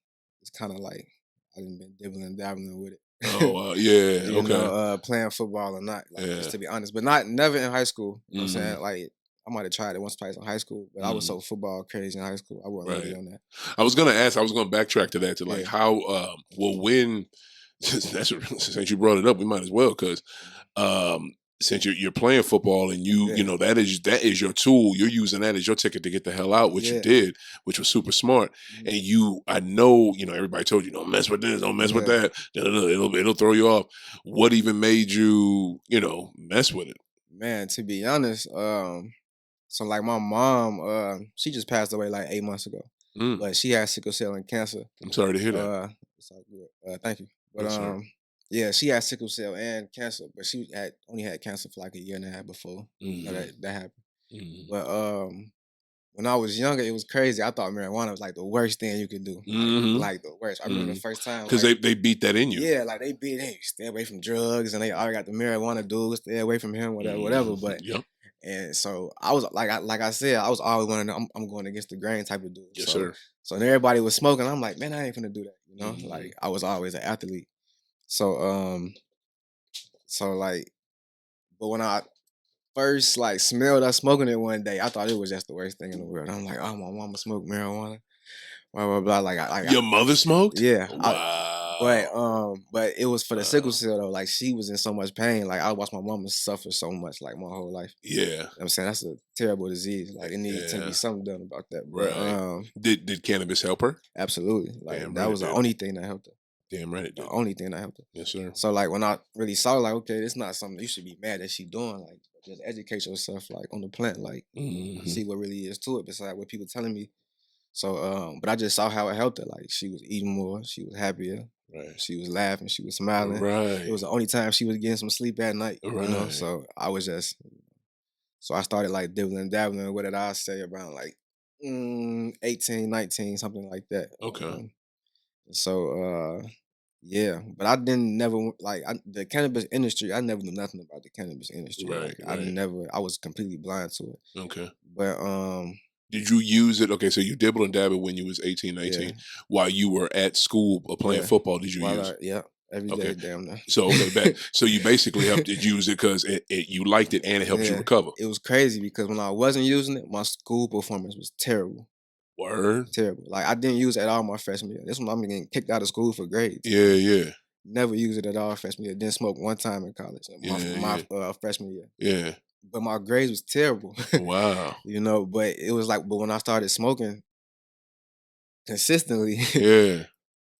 Speaker 2: it's kind of like I done been dibbling and dabbling with it.
Speaker 1: Oh yeah, okay.
Speaker 2: Playing football or not, just to be honest, but never in high school. You know what I'm saying? Like I might have tried it once or twice in high school, but I was so football crazy in high school, I wasn't really on that.
Speaker 1: I was gonna backtrack to that, to like how when that's since you brought it up, we might as well, because since you're playing football and you
Speaker 2: Yeah.
Speaker 1: know that is your tool. You're using that as your ticket to get the hell out, which you
Speaker 2: Yeah.
Speaker 1: did, which was super smart.
Speaker 2: Mhm.
Speaker 1: And I know, everybody told you don't mess with this, don't mess with
Speaker 2: Yeah.
Speaker 1: that. It'll throw you off. What even made you mess with it?
Speaker 2: Man, to be honest, so like my mom, she just passed away like 8 months ago,
Speaker 1: Mm,
Speaker 2: but she had sickle cell and cancer.
Speaker 1: I'm sorry to hear that.
Speaker 2: It's all good. Thank you. But
Speaker 1: Yes, sir.
Speaker 2: yeah, she had sickle cell and cancer, but she had only had cancer for like a year and a half before that happened.
Speaker 1: Mhm.
Speaker 2: But when I was younger, it was crazy. I thought marijuana was like the worst thing you could do,
Speaker 1: Mhm.
Speaker 2: like the worst. I remember the first time,
Speaker 1: Because
Speaker 2: like,
Speaker 1: they beat that in you.
Speaker 2: yeah, like they beat, hey, stay away from drugs, and they all got the marijuana dude, stay away from him, whatever.
Speaker 1: Mhm.
Speaker 2: But
Speaker 1: Yep.
Speaker 2: and so I was like I said, I was always one of them, I'm going against the grain type of dude.
Speaker 1: Yes,
Speaker 2: So
Speaker 1: sir.
Speaker 2: so when everybody was smoking, I'm like, man, I ain't finna do that,
Speaker 1: Mhm.
Speaker 2: Like I was always an athlete. So like, but when I first like smelled us smoking it one day, I thought it was just the worst thing in the world. I'm like, oh, my mama smoked marijuana, blah blah blah.
Speaker 1: Your mother smoked?
Speaker 2: Yeah.
Speaker 1: Wow.
Speaker 2: But it was for the
Speaker 1: Wow.
Speaker 2: sickle cell though. Like she was in so much pain. Like I watched my mama suffer so much, like my whole life.
Speaker 1: Yeah.
Speaker 2: You know what I'm saying? That's a terrible disease. Like it needed to
Speaker 1: Yeah.
Speaker 2: be something done about that.
Speaker 1: Right.
Speaker 2: But
Speaker 1: Did cannabis help her?
Speaker 2: absolutely. Like
Speaker 1: Damn
Speaker 2: that
Speaker 1: right
Speaker 2: was
Speaker 1: it
Speaker 2: the
Speaker 1: did.
Speaker 2: only thing that helped her.
Speaker 1: Damn right it
Speaker 2: The
Speaker 1: did.
Speaker 2: only thing that helped her.
Speaker 1: Yes, sir.
Speaker 2: So like when I really saw like, okay, it's not something you should be mad that she doing. Like just educate yourself like on the plant, like
Speaker 1: Mhm.
Speaker 2: see what really is to it besides what people telling me. So but I just saw how it helped her. Like she was eating more, she was happier,
Speaker 1: Right.
Speaker 2: she was laughing, she was smiling.
Speaker 1: Right.
Speaker 2: It was the only time she was getting some sleep at night,
Speaker 1: Right.
Speaker 2: So I was just, so I started like dibbling dabbling. What did I say, around like 18, 19, something like that.
Speaker 1: Okay.
Speaker 2: So yeah, but I didn't never like the cannabis industry. I never knew nothing about the cannabis industry.
Speaker 1: Right,
Speaker 2: Like I
Speaker 1: right.
Speaker 2: I was completely blind to it.
Speaker 1: Okay.
Speaker 2: But
Speaker 1: Did you use it? Okay, so you dibbled and dabbled when you was 18, 19.
Speaker 2: yeah,
Speaker 1: While you were at school or playing
Speaker 2: yeah.
Speaker 1: football, did you use it?
Speaker 2: Yeah, every day,
Speaker 1: Okay.
Speaker 2: damn near.
Speaker 1: So, okay, back. So you basically helped it use it because you liked it and it helped you
Speaker 2: Yeah,
Speaker 1: recover.
Speaker 2: it was crazy because when I wasn't using it, my school performance was terrible.
Speaker 1: Word?
Speaker 2: Terrible. Like I didn't use it at all my freshman year. This when I'm getting kicked out of school for grades.
Speaker 1: Yeah, yeah.
Speaker 2: Never used it at all freshman year. Didn't smoke one time in college. My freshman year.
Speaker 1: Yeah.
Speaker 2: But my grades was terrible.
Speaker 1: Wow.
Speaker 2: But it was like, but when I started smoking consistently,
Speaker 1: Yeah.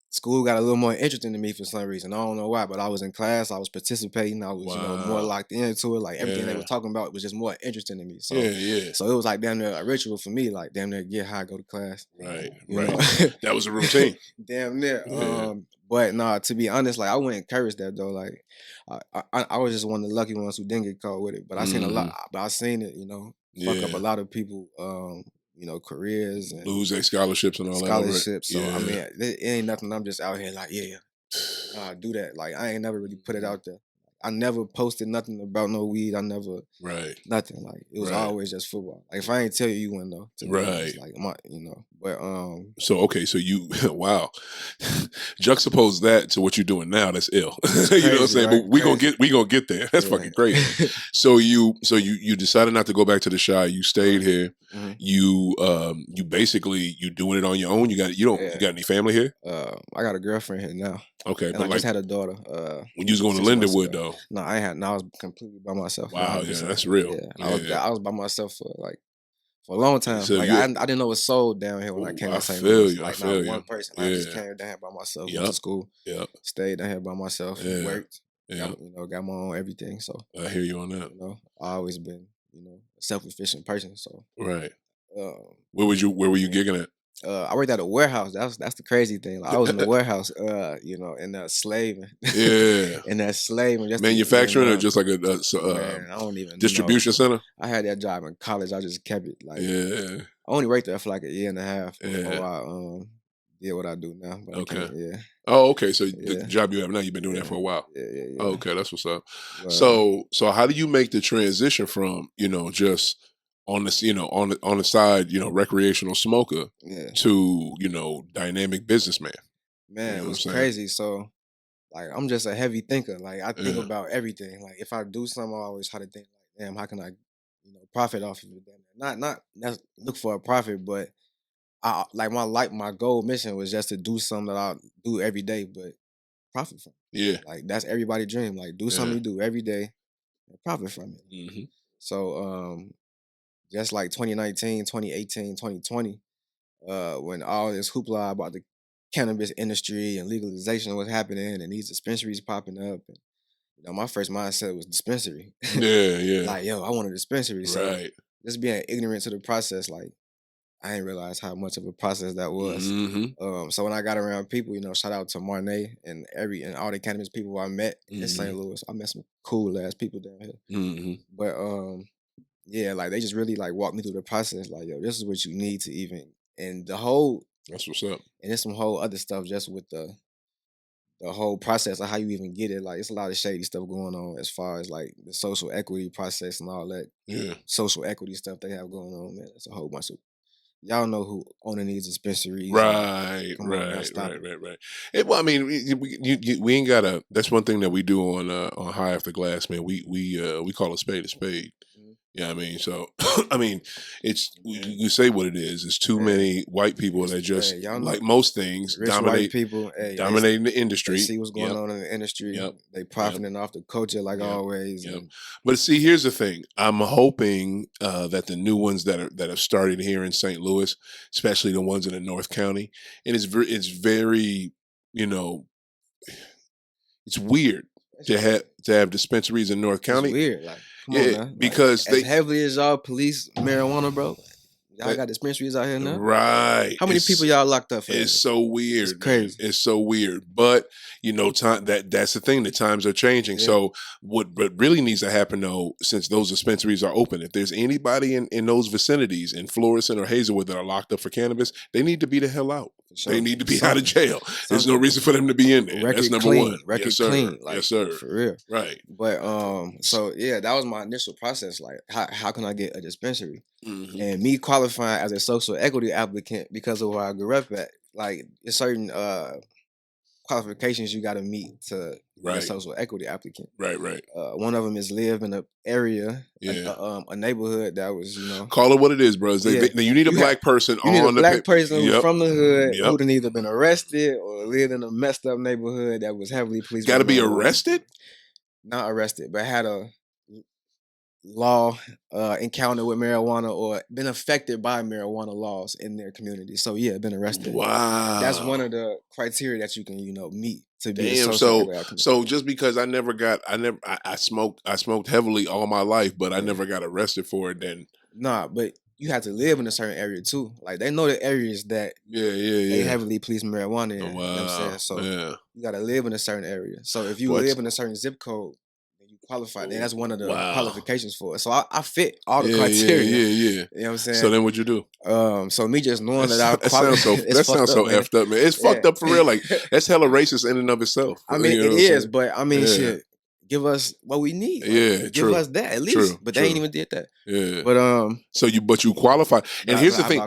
Speaker 2: school got a little more interesting to me for some reason. I don't know why, but I was in class, I was participating, I was, more
Speaker 1: Wow.
Speaker 2: locked into it. Like everything they
Speaker 1: Yeah.
Speaker 2: was talking about was just more interesting to me. So
Speaker 1: Yeah, yeah.
Speaker 2: so it was like damn near a ritual for me, like damn near get high, go to class.
Speaker 1: Right,
Speaker 2: You
Speaker 1: right.
Speaker 2: know?
Speaker 1: That was a routine.
Speaker 2: Damn near.
Speaker 1: Yeah.
Speaker 2: But nah, to be honest, like I wouldn't encourage that though. Like I was just one of the lucky ones who didn't get caught with it. But I seen a lot, but I seen it, fuck up a
Speaker 1: Yeah.
Speaker 2: lot of people, careers and
Speaker 1: Lose their scholarships and all that.
Speaker 2: scholarships. So I
Speaker 1: Yeah.
Speaker 2: mean, it ain't nothing. I'm just out here like, yeah, do that. Like I ain't never really put it out there. I never posted nothing about no weed. I never
Speaker 1: Right.
Speaker 2: nothing. Like it was
Speaker 1: Right.
Speaker 2: always just football. Like if I ain't tell you, you wouldn't know. To be honest.
Speaker 1: Right.
Speaker 2: Like But
Speaker 1: So okay, so you wow, juxtapose that to what you're doing now. That's ill. You know what I'm
Speaker 2: crazy,
Speaker 1: saying?
Speaker 2: right?
Speaker 1: But we gonna get there. That's
Speaker 2: Yeah.
Speaker 1: fucking crazy. So you decided not to go back to the Shy. You stayed here.
Speaker 2: Mhm.
Speaker 1: You basically you doing it on your own. You
Speaker 2: Yeah.
Speaker 1: got any family here?
Speaker 2: I got a girlfriend here now,
Speaker 1: Okay,
Speaker 2: and
Speaker 1: but
Speaker 2: I
Speaker 1: like
Speaker 2: just had a daughter.
Speaker 1: when you was going to
Speaker 2: 6 months
Speaker 1: Lindenwood
Speaker 2: ago.
Speaker 1: though.
Speaker 2: No, I ain't had. No, I was completely by myself.
Speaker 1: Wow, yeah,
Speaker 2: 100%.
Speaker 1: that's real.
Speaker 2: Yeah, I was by myself for a long time.
Speaker 1: So
Speaker 2: Like I didn't know it was sold down here when I came
Speaker 1: I
Speaker 2: to St.
Speaker 1: feel
Speaker 2: Louis.
Speaker 1: you. I
Speaker 2: Like
Speaker 1: feel
Speaker 2: not
Speaker 1: you.
Speaker 2: one person. I just
Speaker 1: Yeah.
Speaker 2: came down here by myself. Went
Speaker 1: Yup.
Speaker 2: to school.
Speaker 1: Yep.
Speaker 2: Stayed down here by myself.
Speaker 1: Yeah.
Speaker 2: Worked.
Speaker 1: Yeah.
Speaker 2: Got my own everything. So
Speaker 1: I hear you on that.
Speaker 2: I always been a self-efficient person. So
Speaker 1: Right.
Speaker 2: um,
Speaker 1: Where were you gigging at?
Speaker 2: I worked at a warehouse. That's the crazy thing. Like I was in the warehouse, in that slaving.
Speaker 1: Yeah.
Speaker 2: In that slaving. Just
Speaker 1: Manufacturing or just like a
Speaker 2: man, I don't even
Speaker 1: distribution
Speaker 2: know.
Speaker 1: center?
Speaker 2: I had that job in college. I just kept it. Like
Speaker 1: Yeah.
Speaker 2: I only worked there for like a year and a half before
Speaker 1: Yeah.
Speaker 2: I did what I do now. But
Speaker 1: Okay.
Speaker 2: yeah.
Speaker 1: Oh, okay. So the
Speaker 2: Yeah.
Speaker 1: job you have now, you've been doing that for a while.
Speaker 2: Yeah.
Speaker 1: Oh, okay, that's what's up.
Speaker 2: But,
Speaker 1: So how do you make the transition from just on this on the side recreational smoker
Speaker 2: yeah,
Speaker 1: to dynamic businessman?
Speaker 2: man,
Speaker 1: know
Speaker 2: it
Speaker 1: what
Speaker 2: was
Speaker 1: I'm saying?
Speaker 2: crazy. So like I'm just a heavy thinker. Like I think
Speaker 1: Yeah.
Speaker 2: about everything. Like if I do something, I always try to think like, damn, how can I, profit off of it? Damn, not look for a profit, but I like my goal mission was just to do something that I do every day, but profit from.
Speaker 1: Yeah.
Speaker 2: Like that's everybody's dream. Like do something
Speaker 1: Yeah.
Speaker 2: you do every day and profit from it.
Speaker 1: Mm-hmm.
Speaker 2: So just like 2019, 2018, 2020, when all this hoopla about the cannabis industry and legalization was happening and these dispensaries popping up, and my first mindset was dispensary.
Speaker 1: Yeah.
Speaker 2: Like, yo, I want a dispensary. So
Speaker 1: Right.
Speaker 2: just being ignorant to the process, like I didn't realize how much of a process that was.
Speaker 1: Mm-hmm.
Speaker 2: So when I got around people, shout out to Marnay and all the cannabis people I met in St.
Speaker 1: Mm-hmm.
Speaker 2: Louis. I met some cool ass people down here.
Speaker 1: Mm-hmm.
Speaker 2: But yeah, like they just really like walked me through the process. Like, yo, this is what you need to even, and the whole,
Speaker 1: That's what's up.
Speaker 2: and there's some whole other stuff just with the whole process of how you even get it. Like it's a lot of shady stuff going on as far as like the social equity process and all that
Speaker 1: Yeah.
Speaker 2: social equity stuff they have going on, man. It's a whole bunch of, y'all know who owning these dispensaries.
Speaker 1: Right. Well, I mean, we ain't gotta. That's one thing that we do on High After Glass, man. We call a spade a spade.
Speaker 2: Mhm.
Speaker 1: Yeah, I mean, so I mean, it's you say what it is. It's too many white people that just
Speaker 2: y'all know,
Speaker 1: like most things
Speaker 2: rich white
Speaker 1: dominating
Speaker 2: people,
Speaker 1: the industry.
Speaker 2: They see what's going
Speaker 1: Yep.
Speaker 2: on in the industry.
Speaker 1: Yep.
Speaker 2: They profiting off the culture like
Speaker 1: Yep.
Speaker 2: always.
Speaker 1: Yep.
Speaker 2: And
Speaker 1: But see, here's the thing. I'm hoping that the new ones that have started here in St. Louis, especially the ones in the North County, and it's very, it's weird to have dispensaries in North
Speaker 2: it's
Speaker 1: County.
Speaker 2: weird. Like, come on, man.
Speaker 1: Because
Speaker 2: as heavily as y'all police marijuana, bro. Y'all got dispensaries out here now.
Speaker 1: Right.
Speaker 2: How many people y'all locked up for that?
Speaker 1: It's so weird.
Speaker 2: It's crazy.
Speaker 1: Man. It's so weird. But time that's the thing. The times are changing.
Speaker 2: Yeah.
Speaker 1: So what really needs to happen though, since those dispensaries are open, if there's anybody in those vicinities in Florissant or Hazelwood that are locked up for cannabis, they need to be the hell out.
Speaker 2: Sure.
Speaker 1: They need to be out of jail. There's no reason for them to be in there.
Speaker 2: Record
Speaker 1: That's number
Speaker 2: clean.
Speaker 1: one.
Speaker 2: Record
Speaker 1: yes, sir.
Speaker 2: clean. Like,
Speaker 1: yes, sir.
Speaker 2: For real.
Speaker 1: Right.
Speaker 2: But so yeah, that was my initial process. Like, how can I get a dispensary?
Speaker 1: Mm-hmm.
Speaker 2: And me qualifying as a social equity applicant because of where I grew up at, like there's certain qualifications you got to meet to be a social equity applicant.
Speaker 1: Right.
Speaker 2: One of them is live in an area,
Speaker 1: Yeah.
Speaker 2: a neighborhood that was,
Speaker 1: Call it what it is, bro. You need a black person
Speaker 2: you need a black person
Speaker 1: Yep.
Speaker 2: from the hood
Speaker 1: Yep.
Speaker 2: who'd have either been arrested or lived in a messed up neighborhood that was heavily police.
Speaker 1: Got to be arrested?
Speaker 2: Not arrested, but had a law encounter with marijuana or been affected by marijuana laws in their community. So yeah, been arrested.
Speaker 1: Wow.
Speaker 2: That's one of the criteria that you can, meet to be
Speaker 1: Damn,
Speaker 2: a social equity.
Speaker 1: So just because I smoked heavily all my life, but I never got arrested for it then.
Speaker 2: Nah, but you have to live in a certain area too. Like they know the areas that they heavily police marijuana in.
Speaker 1: Wow.
Speaker 2: You know what I'm saying? So you gotta live in a certain area. So if you live in a certain zip code, qualified, then that's one of the qualifications for it. So I fit all the criteria.
Speaker 1: Yeah.
Speaker 2: You know what I'm saying?
Speaker 1: So then what'd you do?
Speaker 2: So me just knowing that I
Speaker 1: sounds so effed up, man. It's fucked up for real. Like that's hella racist in and of itself.
Speaker 2: I mean, it is, but I mean, shit. Give us what we need. Like, give us that at least. But they ain't even did that.
Speaker 1: Yeah.
Speaker 2: But
Speaker 1: but you qualify. And here's the thing.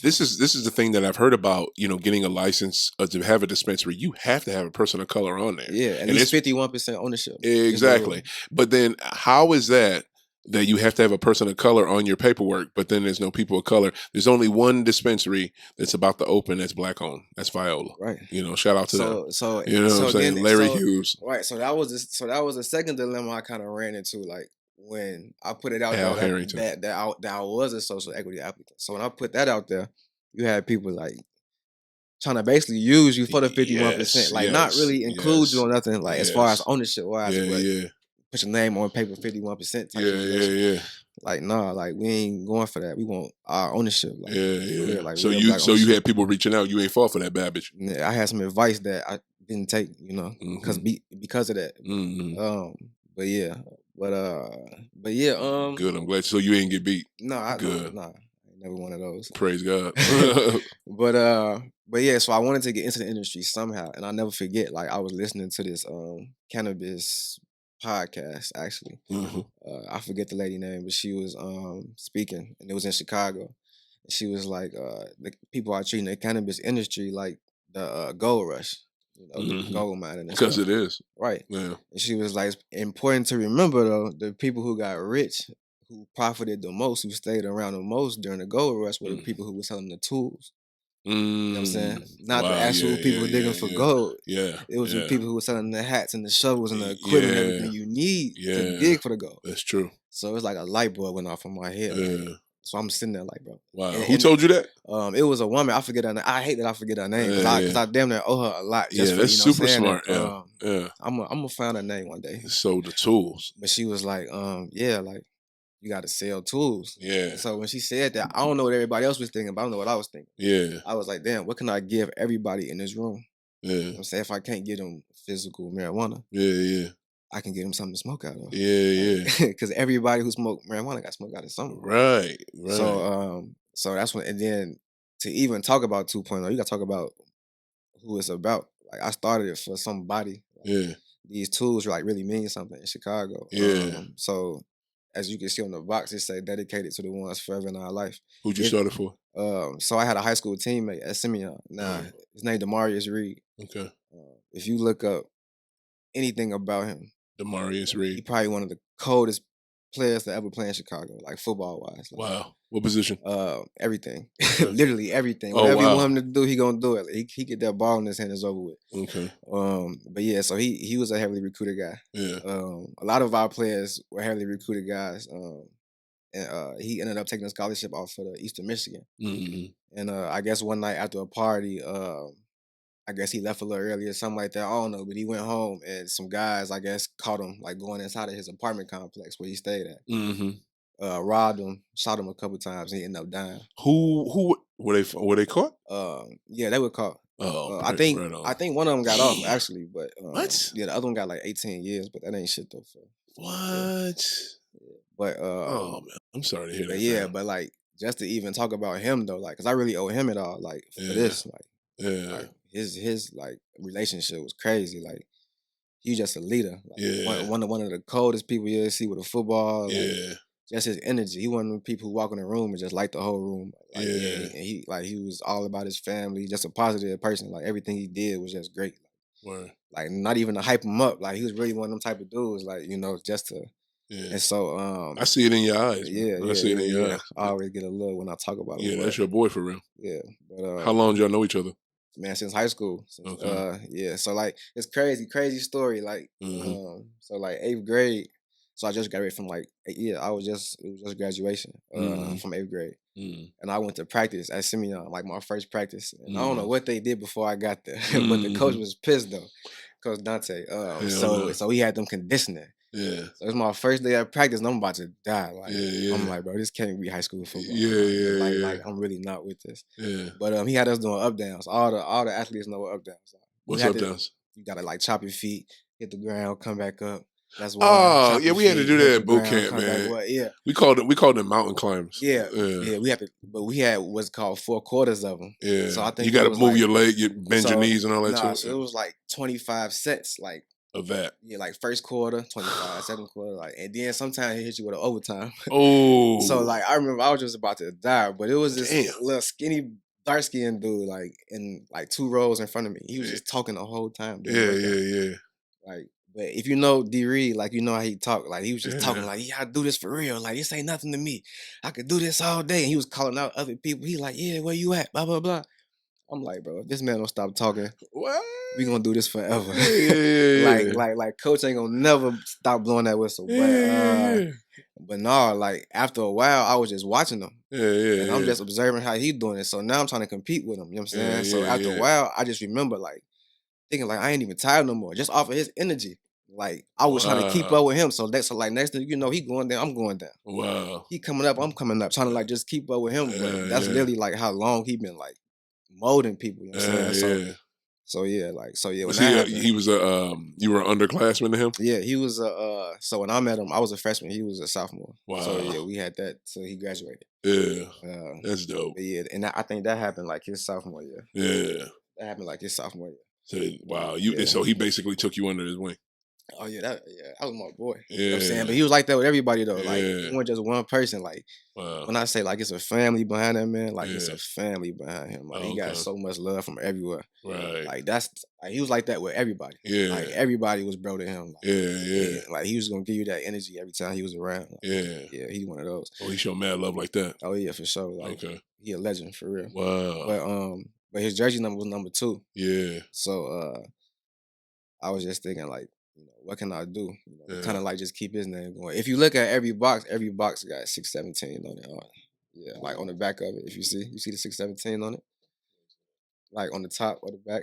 Speaker 1: This is the thing that I've heard about. Getting a license to have a dispensary. You have to have a person of color on there.
Speaker 2: Yeah, at least 51% ownership.
Speaker 1: Exactly. But then how is that you have to have a person of color on your paperwork, but then there's no people of color? There's only one dispensary that's about to open that's black owned. That's Viola.
Speaker 2: Right.
Speaker 1: Shout out to them.
Speaker 2: So
Speaker 1: what I'm saying? Larry Hughes.
Speaker 2: Right. So that was a second dilemma I kind of ran into, like when I put it out there that I was a social equity applicant. So when I put that out there, you had people like trying to basically use you for the 51%, like not really include you or nothing, like as far as ownership wise. Put your name on paper, 51%.
Speaker 1: Yeah.
Speaker 2: Like, nah, like we ain't going for that. We want our ownership. Like,
Speaker 1: yeah.
Speaker 2: Like,
Speaker 1: so you had people reaching out. You ain't fall for that babbage.
Speaker 2: Yeah, I had some advice that I didn't take, because of that.
Speaker 1: Mm-hmm.
Speaker 2: But yeah.
Speaker 1: Good. I'm glad. So you ain't get beat.
Speaker 2: No,
Speaker 1: good.
Speaker 2: Nah, never one of those.
Speaker 1: Praise God.
Speaker 2: But yeah, so I wanted to get into the industry somehow, and I'll never forget. Like I was listening to this cannabis podcast actually.
Speaker 1: Mm-hmm.
Speaker 2: I forget the lady name, but she was speaking, and it was in Chicago. And she was like, the people are treating the cannabis industry like the gold rush, the gold mining.
Speaker 1: Because it is.
Speaker 2: Right.
Speaker 1: Yeah.
Speaker 2: And she was like, it's important to remember though, the people who got rich, who profited the most, who stayed around the most during the gold rush, were the people who were selling the tools. You know what I'm saying? Not the
Speaker 1: Wow,
Speaker 2: actual
Speaker 1: yeah,
Speaker 2: people
Speaker 1: yeah,
Speaker 2: digging
Speaker 1: yeah,
Speaker 2: for
Speaker 1: yeah.
Speaker 2: gold.
Speaker 1: Yeah.
Speaker 2: It was the
Speaker 1: yeah.
Speaker 2: people who were selling the hats and the shovels and the equipment and everything you need to
Speaker 1: Yeah.
Speaker 2: dig for the gold.
Speaker 1: That's true.
Speaker 2: So it's like a light bulb went off in my head. Like,
Speaker 1: Yeah.
Speaker 2: so I'm sitting there like, bro.
Speaker 1: Wow.
Speaker 2: And-
Speaker 1: Who
Speaker 2: and-
Speaker 1: told you that?
Speaker 2: It was a woman. I forget her name. I hate that I forget her name because I damn near owe her a lot. Just for,
Speaker 1: that's
Speaker 2: you know,
Speaker 1: super
Speaker 2: saying
Speaker 1: smart.
Speaker 2: that.
Speaker 1: Yeah.
Speaker 2: I'm gonna find her name one day.
Speaker 1: So the tools.
Speaker 2: But she was like, yeah, like you got to sell tools.
Speaker 1: Yeah.
Speaker 2: And so when she said that, I don't know what everybody else was thinking, but I don't know what I was thinking.
Speaker 1: Yeah.
Speaker 2: I was like, damn, what can I give everybody in this room?
Speaker 1: Yeah.
Speaker 2: You know what I'm saying, if I can't get them physical marijuana,
Speaker 1: Yeah.
Speaker 2: I can get them something to smoke out of.
Speaker 1: Yeah.
Speaker 2: Because everybody who smoked marijuana got smoked out of something.
Speaker 1: Right.
Speaker 2: So that's when, and then to even talk about 2.0, you got to talk about who it's about. Like I started it for somebody.
Speaker 1: Yeah.
Speaker 2: These tools like really mean something in Chicago.
Speaker 1: Yeah.
Speaker 2: So as you can see on the box, it say dedicated to the ones forever in our life.
Speaker 1: Who'd you start it for?
Speaker 2: So I had a high school teammate at Simeon. Now his name Demarius Reed.
Speaker 1: Okay.
Speaker 2: If you look up anything about him,
Speaker 1: Demarius
Speaker 2: he
Speaker 1: Reed.
Speaker 2: probably one of the coldest players to ever play in Chicago, like football wise. Like,
Speaker 1: Wow. What position?
Speaker 2: Everything,
Speaker 1: Okay.
Speaker 2: literally everything.
Speaker 1: Oh,
Speaker 2: Whatever you
Speaker 1: wow.
Speaker 2: want him to do, he gonna do it. Like, he get that ball in his hand, it's over with.
Speaker 1: Okay.
Speaker 2: But yeah, so he was a heavily recruited guy.
Speaker 1: Yeah.
Speaker 2: A lot of our players were heavily recruited guys. And he ended up taking a scholarship off for the Eastern Michigan.
Speaker 1: Mm-hmm.
Speaker 2: And I guess one night after a party, I guess he left a little early or something like that. I don't know, but he went home and some guys, I guess, caught him like going inside of his apartment complex where he stayed at.
Speaker 1: Mm-hmm.
Speaker 2: Robbed him, shot him a couple times, and he ended up dying.
Speaker 1: Who were they caught?
Speaker 2: Yeah, they were caught.
Speaker 1: Oh,
Speaker 2: I think one of them got off actually, but
Speaker 1: what?
Speaker 2: Yeah, the other one got like 18 years, but that ain't shit though.
Speaker 1: What?
Speaker 2: Yeah. But
Speaker 1: oh man, I'm sorry to hear that.
Speaker 2: Yeah, but like just to even talk about him though, like, cause I really owe him it all, like for this, like his like relationship was crazy, like. He just a leader. Like, one of the coldest people you ever see with a football. Like, just his energy. He one of the people who walk in the room and just light the whole room. Like, and he was all about his family, just a positive person. Like everything he did was just great.
Speaker 1: Word.
Speaker 2: Like not even to hype him up. Like he was really one of them type of dudes. Like, you know, just to.
Speaker 1: Yeah.
Speaker 2: And so
Speaker 1: I see it in your eyes. I see it in your eyes.
Speaker 2: I always get a look when I talk about him.
Speaker 1: Yeah, that's your boy for real.
Speaker 2: Yeah. But
Speaker 1: how long did y'all know each other?
Speaker 2: Man, since high school.
Speaker 1: Okay.
Speaker 2: Yeah. So like it's crazy story. Like so like 8th grade. So I just graduated from like it was just graduation from 8th grade. And I went to practice at Simeon, like my first practice. And I don't know what they did before I got there. But the coach was pissed though. Coach Dante. So he had them conditioning.
Speaker 1: Yeah.
Speaker 2: So it's my first day of practice and I'm about to die. Like I'm like, bro, this can't be high school football. Like I'm really not with this.
Speaker 1: Yeah.
Speaker 2: But he had us doing up downs. All the athletes know what up downs are.
Speaker 1: What's up downs?
Speaker 2: You gotta like chop your feet, hit the ground, come back up. That's why.
Speaker 1: Oh yeah, we had to do that at boot camp, man.
Speaker 2: Yeah,
Speaker 1: we called them mountain climbers.
Speaker 2: Yeah. We had to, but we had what's called 4 quarters of them.
Speaker 1: Yeah,
Speaker 2: so I think
Speaker 1: you got to move your leg, you bend your knees, and all that too.
Speaker 2: So it was like 25 sets, like
Speaker 1: of that.
Speaker 2: Yeah, like first quarter, 25, second quarter, like, and then sometimes he hit you with an overtime.
Speaker 1: Oh,
Speaker 2: so like I remember I was just about to die, but it was this little skinny, dark skinned dude, like in like 2 rows in front of me. He was just talking the whole time.
Speaker 1: Yeah.
Speaker 2: Like, but if you know D Reed, like you know how he talk, like he was just talking like, yeah, I do this for real. Like this ain't nothing to me. I could do this all day. And he was calling out other people. He like, yeah, where you at? Blah blah blah. I'm like, bro, if this man don't stop talking,
Speaker 1: what?
Speaker 2: We gonna do this forever.
Speaker 1: Yeah.
Speaker 2: like coach ain't gonna never stop blowing that whistle. But no, like after a while, I was just watching him. And I'm just observing how he doing it. So now I'm trying to compete with him. You know what I'm saying? So after a while, I just remember like thinking like I ain't even tired no more. Just off of his energy. Like I was trying to keep up with him. So like next thing you know, he going down, I'm going down.
Speaker 1: Wow.
Speaker 2: He coming up, I'm coming up, trying to like just keep up with him. But that's literally like how long he been like molding people. You know what I'm saying? So yeah. When
Speaker 1: he was you were an underclassman to him?
Speaker 2: Yeah, he was so when I met him, I was a freshman, he was a sophomore.
Speaker 1: Wow.
Speaker 2: So yeah, we had that so he graduated.
Speaker 1: Yeah. That's dope.
Speaker 2: Yeah, and I think that happened like his sophomore year.
Speaker 1: Yeah.
Speaker 2: That happened like his sophomore year.
Speaker 1: So wow, so he basically took you under his wing.
Speaker 2: Oh yeah, that was my boy.
Speaker 1: Yeah.
Speaker 2: You know what I'm saying? But he was like that with everybody though. Like
Speaker 1: Yeah.
Speaker 2: it wasn't just one person. Like
Speaker 1: Wow.
Speaker 2: when I say like it's a family behind that man, like it's
Speaker 1: Yeah.
Speaker 2: a family behind him. Like he got
Speaker 1: Okay.
Speaker 2: so much love from everywhere.
Speaker 1: Right.
Speaker 2: Like that's like he was like that with everybody.
Speaker 1: Yeah.
Speaker 2: Like everybody was bro to him. Like,
Speaker 1: Yeah.
Speaker 2: like he was gonna give you that energy every time he was around. Like,
Speaker 1: Yeah.
Speaker 2: yeah, he's one of those.
Speaker 1: Oh, he showed mad love like that.
Speaker 2: Oh yeah, for sure. Like
Speaker 1: Okay.
Speaker 2: he a legend for real.
Speaker 1: Wow.
Speaker 2: But his jersey number was number 2.
Speaker 1: Yeah.
Speaker 2: So I was just thinking like, you know, what can I do? You know,
Speaker 1: Yeah.
Speaker 2: kind of like just keep his name going. If you look at every box got 617 on it. Yeah, like on the back of it. If you see the 617 on it, like on the top or the back,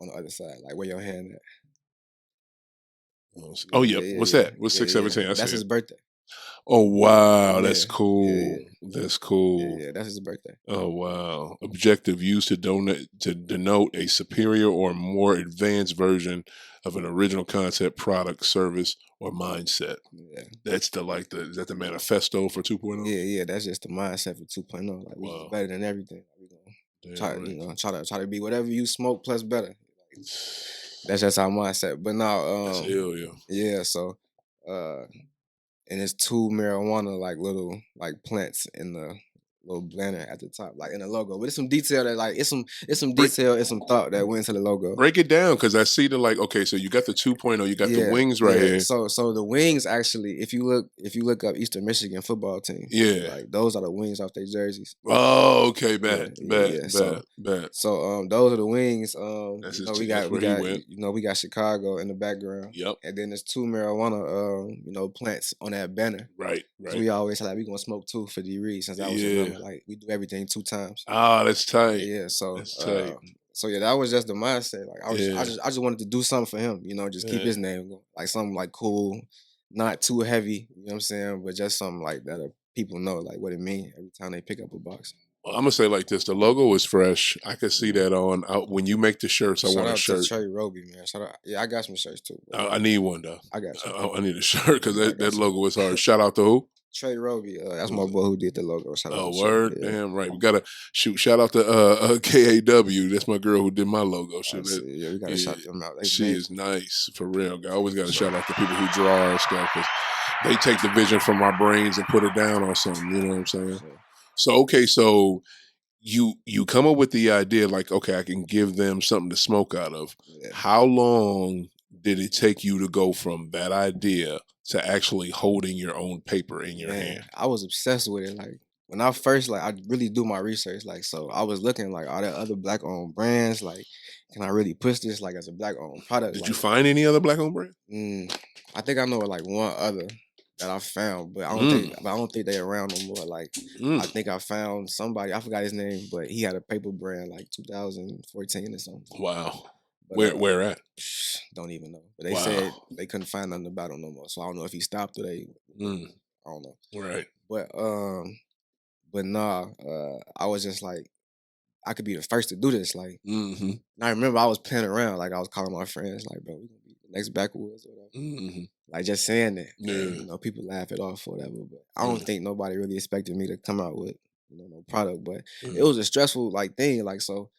Speaker 2: on the other side, like where your hand at.
Speaker 1: Oh yeah. What's that? What's 617?
Speaker 2: That's his birthday.
Speaker 1: Oh wow, that's
Speaker 2: Yeah,
Speaker 1: cool.
Speaker 2: yeah.
Speaker 1: That's cool.
Speaker 2: Yeah, that's his birthday.
Speaker 1: Oh wow. Objective used to denote a superior or more advanced version of an original concept, product, service, or mindset.
Speaker 2: Yeah.
Speaker 1: That's is that the manifesto for 2.0?
Speaker 2: Yeah, that's just the mindset for 2.0. Like we
Speaker 1: Wow.
Speaker 2: better than everything. Like, we gonna try,
Speaker 1: right.
Speaker 2: you know, try to be whatever you smoke plus better. Like, that's just our mindset. But now,
Speaker 1: That's hell yeah.
Speaker 2: yeah. So, and it's 2 marijuana like little like plants in the little blender at the top, like in the logo. But it's some detail that like it's some detail and some thought that went into the logo.
Speaker 1: Break it down, because I see okay, so you got the 2.0, you got the wings right here.
Speaker 2: So the wings actually, if you look up Eastern Michigan football team,
Speaker 1: Yeah.
Speaker 2: like those are the wings off their jerseys.
Speaker 1: Oh, okay, bet.
Speaker 2: So those are the wings.
Speaker 1: That's
Speaker 2: you know,
Speaker 1: that's where he went.
Speaker 2: you know, we got Chicago in the background.
Speaker 1: Yep.
Speaker 2: And then there's 2 marijuana you know, plants on that banner.
Speaker 1: Right.
Speaker 2: So we always like we gonna smoke 2 for D-Reed since I was young. Like we do everything 2 times.
Speaker 1: Ah, that's tight.
Speaker 2: Yeah, so
Speaker 1: That's tight.
Speaker 2: so yeah, that was just the mindset. Like I just wanted to do something for him, you know, just keep his name going. Like something like cool, not too heavy, you know what I'm saying, but just something like that people know like what it means every time they pick up a box.
Speaker 1: Well, I'm gonna say like this: the logo is fresh. I can see that on when you make the shirts. I want a shirt.
Speaker 2: To Trey Roby, man. Shout out. Yeah, I got some shirts too.
Speaker 1: I need one though.
Speaker 2: I got you.
Speaker 1: I need a shirt because that logo is hard. Shout out to who?
Speaker 2: Trey Roby. That's my boy who did the logo. Shout out.
Speaker 1: Oh, word. Yeah. Damn right. We gotta shout out to KAW. That's my girl who did my logo.
Speaker 2: Yeah, we gotta shout them out.
Speaker 1: She is nice for real. I always gotta shout out to people who draw and stuff, because they take the vision from our brains and put it down on something. You know what I'm saying?
Speaker 2: Yeah.
Speaker 1: So okay, so you come up with the idea like, okay, I can give them something to smoke out of. Yeah. How long did it take you to go from that idea to actually holding your own paper in your hand?
Speaker 2: I was obsessed with it. Like when I first, like, I really do my research. Like, so I was looking like, are there other black-owned brands? Like, can I really push this like as a black-owned product?
Speaker 1: Did you find any other black-owned brand?
Speaker 2: I think I know like one other that I found, but I don't think they're around no more. Like, I think I found somebody. I forgot his name, but he had a paper brand like 2014 or something.
Speaker 1: Wow. But, where at?
Speaker 2: Don't even know. But they said they couldn't find nothing about him no more. So I don't know if he stopped or they. I don't know.
Speaker 1: Right.
Speaker 2: But nah. I was just like, I could be the first to do this. Like, and I remember I was playing around. Like I was calling my friends, like, bro, we gonna be the next backwoods or whatever. Like just saying that. Yeah. And, you know, people laugh it off or whatever. But I don't think nobody really expected me to come out with, you know, no product. But it was a stressful like thing. Like so.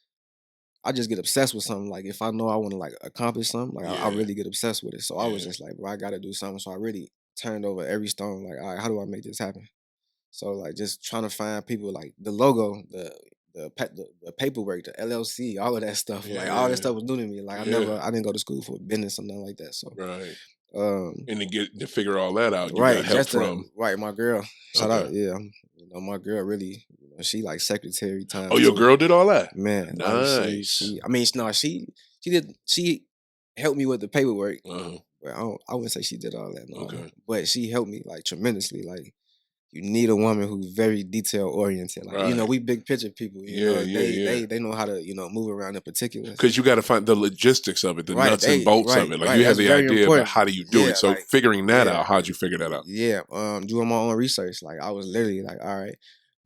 Speaker 2: I just get obsessed with something. Like if I know I want to like accomplish something, like I really get obsessed with it. So I was just like, bro, I got to do something. So I really turned over every stone. Like, all right, how do I make this happen? So like just trying to find people like the logo, the paperwork, the LLC, all of that stuff. Like all that stuff was new to me. Like I didn't go to school for business or nothing like that. So
Speaker 1: right. And to figure all that out, you got help from
Speaker 2: my girl. Shout out, you know, my girl really, you know, she like secretary time.
Speaker 1: Oh, your girl did all that?
Speaker 2: Man,
Speaker 1: nice.
Speaker 2: Like, she helped me with the paperwork. But I wouldn't say she did all that. No. Okay. But she helped me like tremendously. Like you need a woman who's very detail oriented. Like, you know, we big picture people. You know, they know how to, you know, move around in particular.
Speaker 1: Because you got to find the logistics of it, the nuts and bolts of it. Like you have the idea about how do you do it. So like, figuring that out, how'd you figure that out?
Speaker 2: Yeah, doing my own research. Like I was literally like, all right,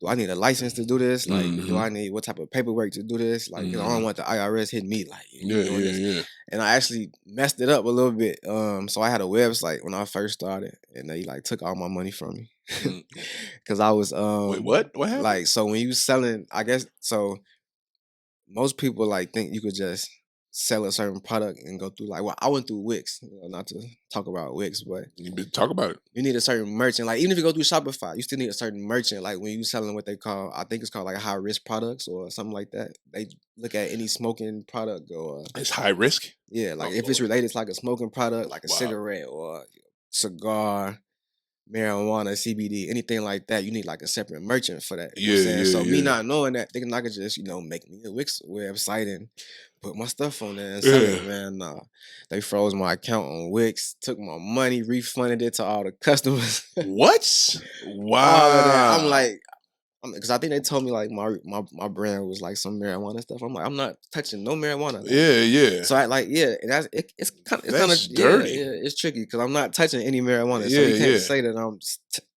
Speaker 2: do I need a license to do this? Like, do I need what type of paperwork to do this? Like, you know, I don't want the IRS hitting me. Like, yeah. And I actually messed it up a little bit. So I had a website when I first started, and they like took all my money from me because I was
Speaker 1: Wait, what? What happened?
Speaker 2: Like, so when you selling, I guess so. Most people like think you could just sell a certain product and go through like, well, I went through Wix, not to talk about Wix, but
Speaker 1: You talk about it.
Speaker 2: you need a certain merchant. Like even if you go through Shopify, you still need a certain merchant. Like when you selling what they call, I think it's called like high risk products or something like that. They look at any smoking product or
Speaker 1: It's high risk.
Speaker 2: yeah, like
Speaker 1: Oh,
Speaker 2: if it's
Speaker 1: Lord.
Speaker 2: related to like a smoking product, like a
Speaker 1: Wow.
Speaker 2: cigarette or cigar, marijuana, CBD, anything like that, you need like a separate merchant for that. You know what I'm saying? So me not knowing that, thinking I could just, make me a Wix website and put my stuff on there and sell it, man. Nah. They froze my account on Wix, took my money, refunded it to all the customers.
Speaker 1: What? Wow.
Speaker 2: All of that. I'm like, because I think they told me like my brand was like some marijuana stuff. I'm like, I'm not touching no marijuana. Like,
Speaker 1: yeah.
Speaker 2: So I like, and that's it's kind
Speaker 1: That's
Speaker 2: of
Speaker 1: dirty.
Speaker 2: Yeah, it's tricky because I'm not touching any marijuana. So you can't say that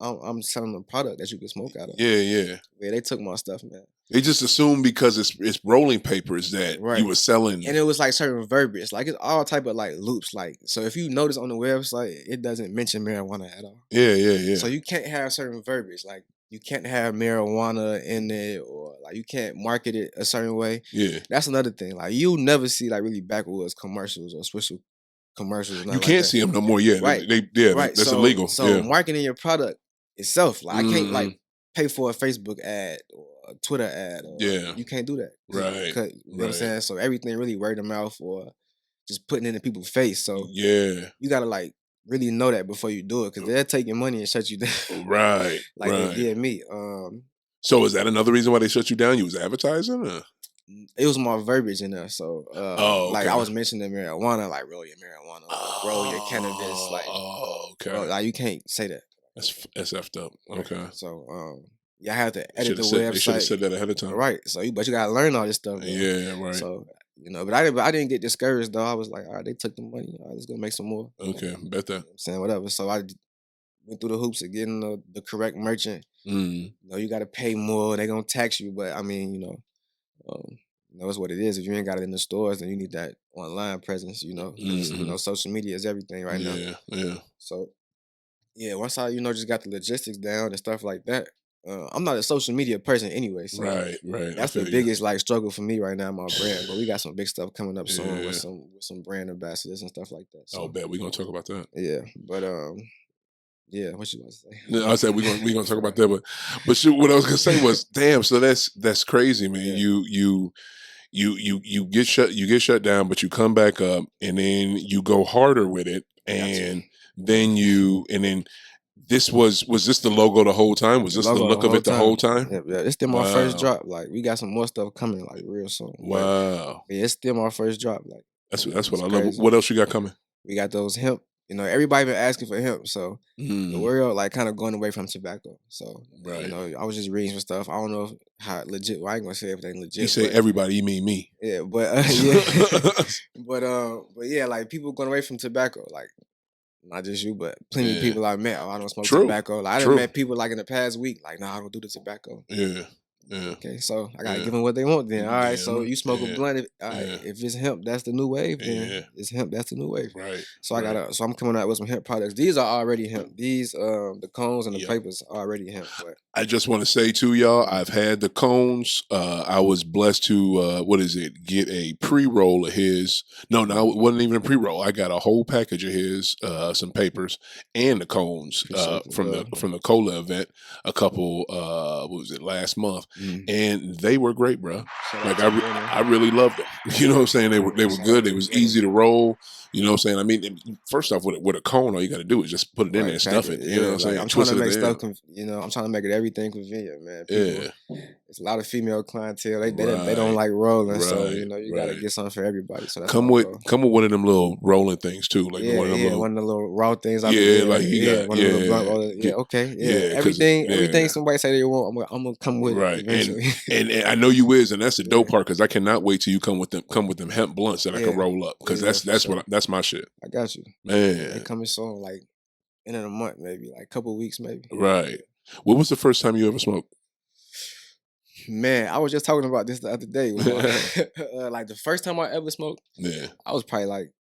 Speaker 2: I'm selling a product that you can smoke out of.
Speaker 1: Yeah.
Speaker 2: Yeah, they took my stuff, man.
Speaker 1: They just assumed because it's rolling papers that you were selling.
Speaker 2: And it was like certain verbiage, like it's all type of like loops. Like so, if you notice on the website, it doesn't mention marijuana at all.
Speaker 1: Yeah.
Speaker 2: So you can't have certain verbiage, like you can't have marijuana in it, or like you can't market it a certain way.
Speaker 1: Yeah,
Speaker 2: that's another thing. Like you'll never see like really backwoods commercials or Swisher commercials.
Speaker 1: You can't see them no more. Yeah,
Speaker 2: right.
Speaker 1: That's illegal.
Speaker 2: So marketing your product itself, like I can't like pay for a Facebook ad or a Twitter ad. Or, you can't do that.
Speaker 1: Right.
Speaker 2: You know what I'm saying? So everything really word of mouth or just putting it in people's face. So
Speaker 1: you
Speaker 2: gotta like really know that before you do it, because they'll take your money and shut you down.
Speaker 1: Right.
Speaker 2: They did me.
Speaker 1: So is that another reason why they shut you down? You was advertising? Or?
Speaker 2: It was more verbiage in there. So like I was mentioning marijuana, like roll your marijuana, roll your cannabis, like like you can't say that.
Speaker 1: That's effed up. Okay.
Speaker 2: So I had to edit the website.
Speaker 1: They should have said that ahead of time.
Speaker 2: Right. So but you gotta learn all this stuff. Man.
Speaker 1: Yeah, right.
Speaker 2: So but I didn't get discouraged though. I was like, all right, they took the money. All right, let's go make some more.
Speaker 1: Okay, bet that.
Speaker 2: I'm saying whatever. So I went through the hoops of getting the correct merchant. You got to pay more. They're gonna tax you, but I mean, it's what it is. If you ain't got it in the stores, then you need that online presence. Social media is everything right now.
Speaker 1: Yeah.
Speaker 2: So once I just got the logistics down and stuff like that. I'm not a social media person anyway, so
Speaker 1: right.
Speaker 2: That's the biggest like struggle for me right now, my brand. But we got some big stuff coming up soon with some brand ambassadors and stuff like that. So.
Speaker 1: I'll bet we're gonna talk about that.
Speaker 2: Yeah, but what you want to say?
Speaker 1: No, I said we're gonna talk about that, but shoot, what I was gonna say was, damn. So that's crazy, man. Yeah. You get shut down, but you come back up, and then you go harder with it, and then was this the logo the whole time? Was this the look of it the whole time?
Speaker 2: Yeah, it's still my first drop. Like we got some more stuff coming, like real soon.
Speaker 1: Wow.
Speaker 2: But it's still my first drop. Like
Speaker 1: that's what I love. What else you got coming?
Speaker 2: We got those hemp. Everybody been asking for hemp, so the world like kind of going away from tobacco. So I was just reading some stuff. I don't know how legit. Well, I ain't gonna say everything legit.
Speaker 1: You say everybody, you mean me?
Speaker 2: Yeah, but but yeah, like people going away from tobacco, like. Not just you, but plenty of people I met. I don't smoke tobacco. Like, I done met people like in the past week. Like, I don't do the tobacco.
Speaker 1: Yeah.
Speaker 2: Okay, so I gotta give them what they want. Then, all right. So you smoke a blunt. If it's hemp, that's the new wave. Then it's hemp. That's the new wave.
Speaker 1: Right.
Speaker 2: So So I'm coming out with some hemp products. These are already hemp. These the cones and the papers are already hemp. But
Speaker 1: I just want to say to y'all, I've had the cones. I was blessed to get a pre-roll of his. No, it wasn't even a pre-roll. I got a whole package of his, some papers and the cones from the cola event a couple last month. And they were great, bro. Like I really loved them. You know what I'm saying? They were good. It was easy to roll. You know what I'm saying? I mean, first off, with a cone, all you got to do is just put it in there and stuff it. You know what I'm saying?
Speaker 2: I'm trying to make stuff. I'm trying to make it everything convenient, man. It's a lot of female clientele. They don't like rolling, so you got to get something for everybody. So that's come with
Speaker 1: one of them little rolling things too, like
Speaker 2: one of the little raw things.
Speaker 1: Okay,
Speaker 2: everything somebody say they want, I'm gonna come with
Speaker 1: right.
Speaker 2: It
Speaker 1: and I know you is, and that's the dope part because I cannot wait till you come with them hemp blunts that I can roll up because that's my shit.
Speaker 2: I got you,
Speaker 1: man.
Speaker 2: They coming soon, like in a month, maybe like a couple of weeks, maybe.
Speaker 1: Right. When was the first time you ever smoked?
Speaker 2: Man, I was just talking about this the other day. Like the first time I ever smoked, I was probably like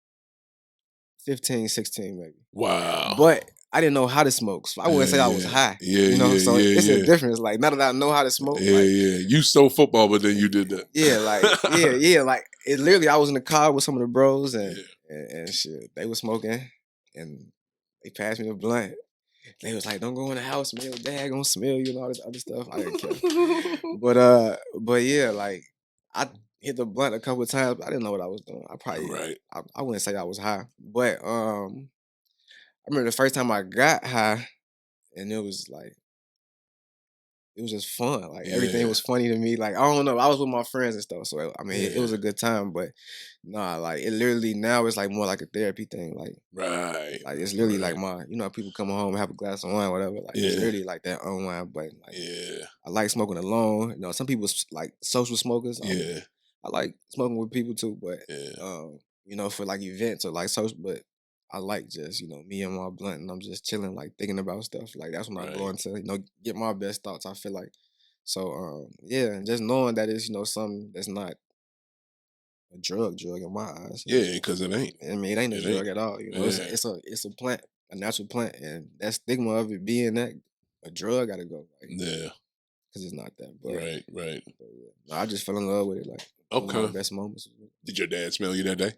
Speaker 2: 15, 16 maybe.
Speaker 1: Wow.
Speaker 2: But I didn't know how to smoke, so I wouldn't say I was high.
Speaker 1: Yeah,
Speaker 2: you know,
Speaker 1: yeah,
Speaker 2: so
Speaker 1: yeah,
Speaker 2: it's
Speaker 1: yeah.
Speaker 2: a difference. Like now that I know how to smoke,
Speaker 1: Yeah,
Speaker 2: like,
Speaker 1: yeah. You stole football, but then you did that.
Speaker 2: yeah, like yeah, like it literally. I was in the car with some of the bros and shit. They was smoking, and they passed me the blunt. They was like, "Don't go in the house, man. Your dad gonna smell you and all this other stuff." I didn't care. But yeah, like I hit the blunt a couple of times, but I didn't know what I was doing.
Speaker 1: Right.
Speaker 2: I wouldn't say I was high, but I remember the first time I got high, and it was just fun. Like everything
Speaker 1: Yeah.
Speaker 2: was funny to me. Like I don't know, I was with my friends and stuff, so I mean, it was
Speaker 1: Yeah.
Speaker 2: a good time. But nah, like it literally now it's like more like a therapy thing. Like
Speaker 1: Right.
Speaker 2: like it's literally
Speaker 1: Right.
Speaker 2: like my, you know, people come home and have a glass of wine, whatever. Like it's
Speaker 1: Yeah.
Speaker 2: literally like that unwind button. Like
Speaker 1: Yeah.
Speaker 2: I like smoking alone. You know, some people like social smokers.
Speaker 1: Yeah.
Speaker 2: I like smoking with people too, but
Speaker 1: Yeah.
Speaker 2: you know, for like events or like social, but I like just, you know, me and my blunt and I'm just chilling, like thinking about stuff. Like that's when I go
Speaker 1: Right.
Speaker 2: into, you know, get my best thoughts, I feel like. So yeah, just knowing that it's, you know, something that's not a drug in my eyes. You know?
Speaker 1: Yeah, because it ain't.
Speaker 2: I mean, it ain't a
Speaker 1: It
Speaker 2: drug
Speaker 1: ain't.
Speaker 2: at all. You know,
Speaker 1: Yeah.
Speaker 2: it's a plant, a natural plant, and that stigma of it being that a drug gotta go. Like,
Speaker 1: Yeah.
Speaker 2: because it's not that. But,
Speaker 1: Right. Right.
Speaker 2: but yeah. No, I just fell in love with it. Like one of my
Speaker 1: Okay.
Speaker 2: best moments.
Speaker 1: Did your dad smell you that day?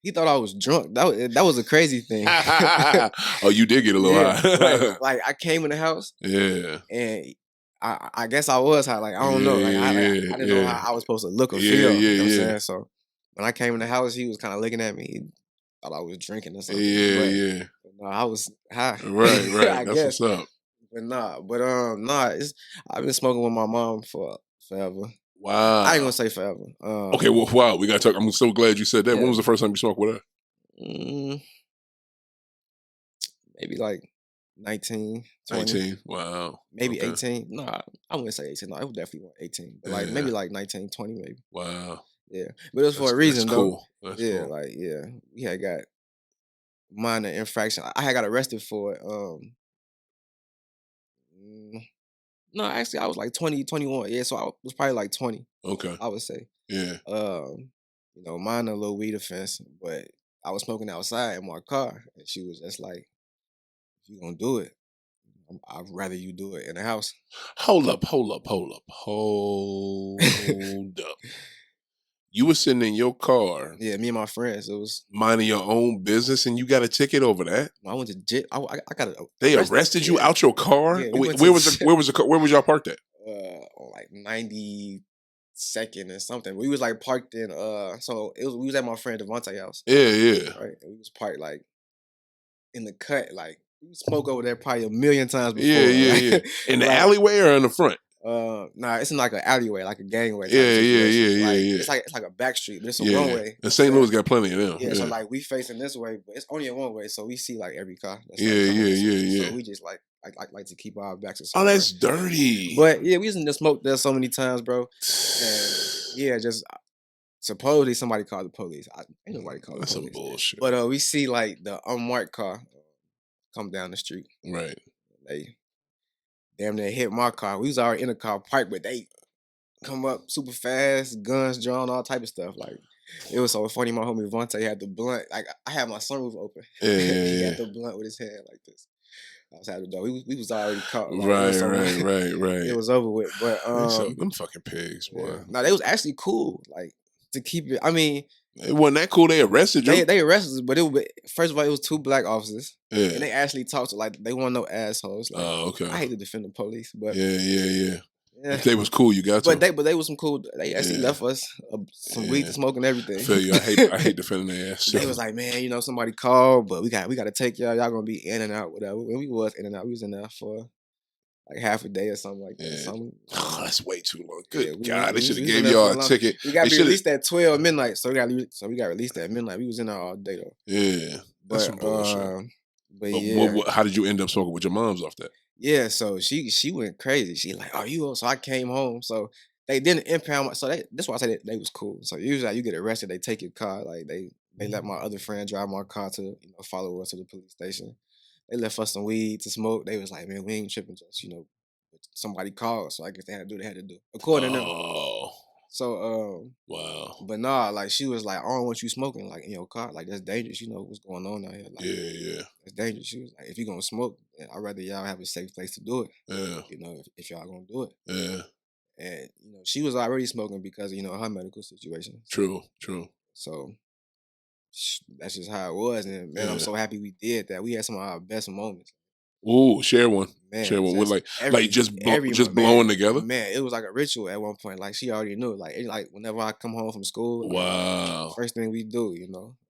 Speaker 2: He thought I was drunk. That was a crazy thing.
Speaker 1: Oh, you did get a little high.
Speaker 2: like I came in the house
Speaker 1: Yeah.
Speaker 2: and I guess I was high. Like I don't know. Like I didn't know how I was supposed to look or feel. You know what I'm saying? So when I came in the house, he was kind of looking at me. He thought I was drinking or something.
Speaker 1: Yeah.
Speaker 2: But no, I was high.
Speaker 1: Right.
Speaker 2: I
Speaker 1: That's
Speaker 2: guess.
Speaker 1: what's up.
Speaker 2: But I've been smoking with my mom for forever.
Speaker 1: Wow.
Speaker 2: I ain't gonna say forever.
Speaker 1: Okay, well, wow, we gotta talk. I'm so glad you said that.
Speaker 2: Yeah.
Speaker 1: When was the first time you smoked with her?
Speaker 2: Maybe like 19, 20.
Speaker 1: 19. Wow.
Speaker 2: Maybe
Speaker 1: Okay.
Speaker 2: 18. No, I wouldn't say 18. No, it was definitely 18. But like maybe like 19, 20 maybe.
Speaker 1: Wow.
Speaker 2: Yeah. But it was for a reason
Speaker 1: that's
Speaker 2: though.
Speaker 1: Cool. That's
Speaker 2: Yeah,
Speaker 1: cool.
Speaker 2: like yeah. We had got minor infraction. I had got arrested for it. No, actually I was like 20, 21. Yeah, so I was probably like 20,
Speaker 1: Okay.
Speaker 2: I would say.
Speaker 1: Yeah.
Speaker 2: You know, minor little weed offense, but I was smoking outside in my car and she was just like, if you gonna do it, I'd rather you do it in the house.
Speaker 1: Hold up. You were sitting in your car.
Speaker 2: Yeah, me and my friends. It was
Speaker 1: minding your own business, and you got a ticket over that.
Speaker 2: I went to jail. I got
Speaker 1: They arrested you out your car.
Speaker 2: Yeah,
Speaker 1: Wait, where was the car? Where was y'all parked at?
Speaker 2: On like 92nd or something. We was like parked in so we was at my friend Devontae house.
Speaker 1: Yeah.
Speaker 2: Right. And we was parked like in the cut, like we spoke over there probably a million times before.
Speaker 1: Yeah. In the alleyway or in the front?
Speaker 2: Nah, it's in like an alleyway, like a gangway.
Speaker 1: Yeah.
Speaker 2: It's like a back street, but it's a one way.
Speaker 1: And St. Louis got plenty of them.
Speaker 2: Yeah, so like we facing this way, but it's only a one way, so we see like every car. That's
Speaker 1: Yeah.
Speaker 2: So we just like to keep our backs.
Speaker 1: Oh, that's dirty.
Speaker 2: But yeah, we used to smoke there so many times, bro. And yeah, just supposedly somebody called the police. Ain't nobody called the police.
Speaker 1: That's some bullshit.
Speaker 2: But we see like the unmarked car come down the street.
Speaker 1: Right.
Speaker 2: They damn near hit my car. We was already in the car parked, but they come up super fast, guns drawn, all type of stuff. Like it was so funny. My homie Vontae had the blunt. Like I had my sunroof open. He had the blunt with his hand like this. Outside the door. We was already caught. Like,
Speaker 1: right.
Speaker 2: It was over with. But
Speaker 1: them fucking pigs, boy.
Speaker 2: Yeah. No, they was actually cool. Like to keep it. I mean,
Speaker 1: it wasn't that cool. They arrested you.
Speaker 2: They arrested us, but first of all, it was 2 black officers.
Speaker 1: Yeah.
Speaker 2: And they actually talked to like they weren't no assholes. Like,
Speaker 1: oh, okay.
Speaker 2: I hate to defend the police, but
Speaker 1: yeah. If they was cool, you got to.
Speaker 2: But they was some cool. They actually left us some weed to smoke and everything.
Speaker 1: I feel you. I hate defending their ass.
Speaker 2: They was like, man, you know, somebody called, but we got to take y'all. Y'all gonna be in and out, whatever. And we was in and out. We was in there for like half a day or something like that.
Speaker 1: Oh, that's way too long. Good
Speaker 2: yeah,
Speaker 1: God, they should have gave y'all a ticket.
Speaker 2: We got released at 12 midnight, so we got released at midnight. We was in there all day though.
Speaker 1: Yeah, that's some bullshit.
Speaker 2: But yeah,
Speaker 1: how did you end up smoking with your moms off that?
Speaker 2: Yeah, so she went crazy. She like, "Are you?" So I came home. So they didn't impound my. So that's why I said they was cool. So usually, like, you get arrested, they take your car. Like they let my other friend drive my car to follow us to the police station. They left us some weed to smoke. They was like, "Man, we ain't tripping. Just somebody called, so I guess they had to do what they had to do according to them."
Speaker 1: Oh,
Speaker 2: So,
Speaker 1: Wow.
Speaker 2: but nah, like she was like, I don't want you smoking like in your car. Like that's dangerous. You know what's going on out here. Like,
Speaker 1: Yeah.
Speaker 2: it's dangerous. She was like, if you're gonna smoke, I'd rather y'all have a safe place to do it.
Speaker 1: Yeah.
Speaker 2: You know, if y'all gonna do it.
Speaker 1: Yeah.
Speaker 2: And you know, she was already smoking because of, her medical situation.
Speaker 1: True.
Speaker 2: So that's just how it was. And man, I'm so happy we did that. We had some of our best moments.
Speaker 1: Ooh, share one.
Speaker 2: Man,
Speaker 1: Share one. With just
Speaker 2: man,
Speaker 1: blowing together.
Speaker 2: Man, it was like a ritual at one point. Like she already knew. Like whenever I come home from school,
Speaker 1: Wow.
Speaker 2: first thing we do,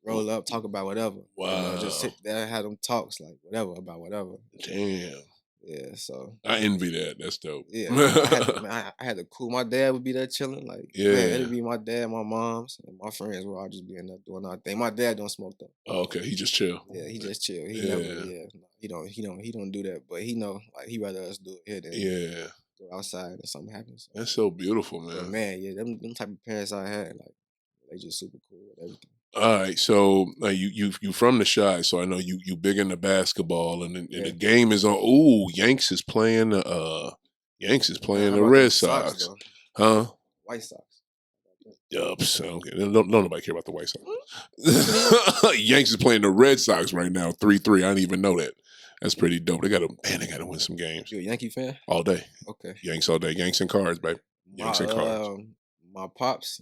Speaker 2: roll up, talk about whatever.
Speaker 1: Wow.
Speaker 2: Just sit there, have them talks like whatever about whatever.
Speaker 1: Damn.
Speaker 2: Yeah, so
Speaker 1: I envy that. That's dope.
Speaker 2: Yeah, I had to cool. My dad would be there chilling. Like,
Speaker 1: Yeah.
Speaker 2: man, it'd be my dad, my mom's, and my friends would all just be in there doing our thing. My dad don't smoke though.
Speaker 1: Oh, okay, he just chill.
Speaker 2: Yeah, he just chill. He
Speaker 1: Yeah.
Speaker 2: never, he don't do that. But he know, like, he rather us do it here than go outside and something happens. So.
Speaker 1: That's so beautiful, man.
Speaker 2: But man, yeah, them type of parents I had, like, they just super cool with everything.
Speaker 1: All right, so you from the Chi, so I know you big into basketball, and the game is on. Ooh, Yanks is playing the Red Sox, huh?
Speaker 2: White Sox.
Speaker 1: Yup. So okay, don't nobody care about the White Sox. Yanks is playing the Red Sox right now, 3-3. I didn't even know that. That's pretty dope. They gotta win some games.
Speaker 2: You a Yankee fan?
Speaker 1: All day.
Speaker 2: Okay.
Speaker 1: Yanks all day. Yanks and cards, baby. Yanks and cards.
Speaker 2: My pops,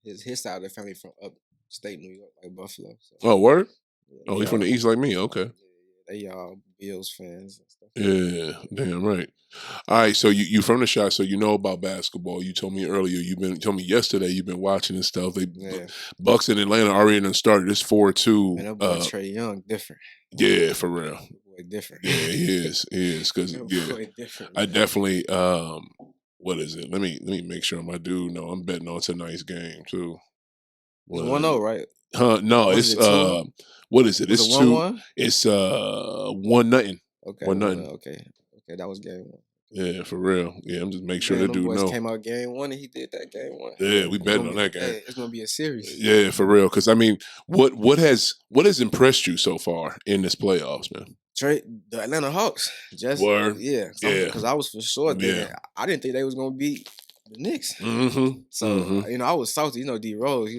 Speaker 2: his side of the family from upstate New York, like Buffalo. So.
Speaker 1: Oh, word?
Speaker 2: Yeah,
Speaker 1: he's from the East like me. Okay.
Speaker 2: They all Bills fans and stuff.
Speaker 1: Yeah, damn right. All right, so you from the Chi, so you know about basketball. You told me earlier. You told me yesterday. You've been watching and stuff. Bucks in Atlanta already done started. It's 4-2.
Speaker 2: And that boy Trey Young different.
Speaker 1: Yeah, for real.
Speaker 2: Boy different.
Speaker 1: Yeah, he is. Because I definitely. What is it? Let me make sure my dude know. I'm betting on tonight's game too.
Speaker 2: It's 1-0, right?
Speaker 1: No, it's what is it? It's 2. It's 1-0.
Speaker 2: Okay.
Speaker 1: 1-0.
Speaker 2: Okay, that was game 1.
Speaker 1: Yeah, for real. Yeah, I'm just make sure that dude know.
Speaker 2: Came out game 1 and he did that game 1.
Speaker 1: Yeah, we betting on that game.
Speaker 2: Hey, it's gonna be a series.
Speaker 1: Yeah, for real. Because I mean, what has impressed you so far in this playoffs, man?
Speaker 2: The Atlanta Hawks.
Speaker 1: Word.
Speaker 2: Yeah. Because I was for sure thinking, I didn't think they was gonna beat the Knicks.
Speaker 1: Mm-hmm.
Speaker 2: So I was salty. D Rose.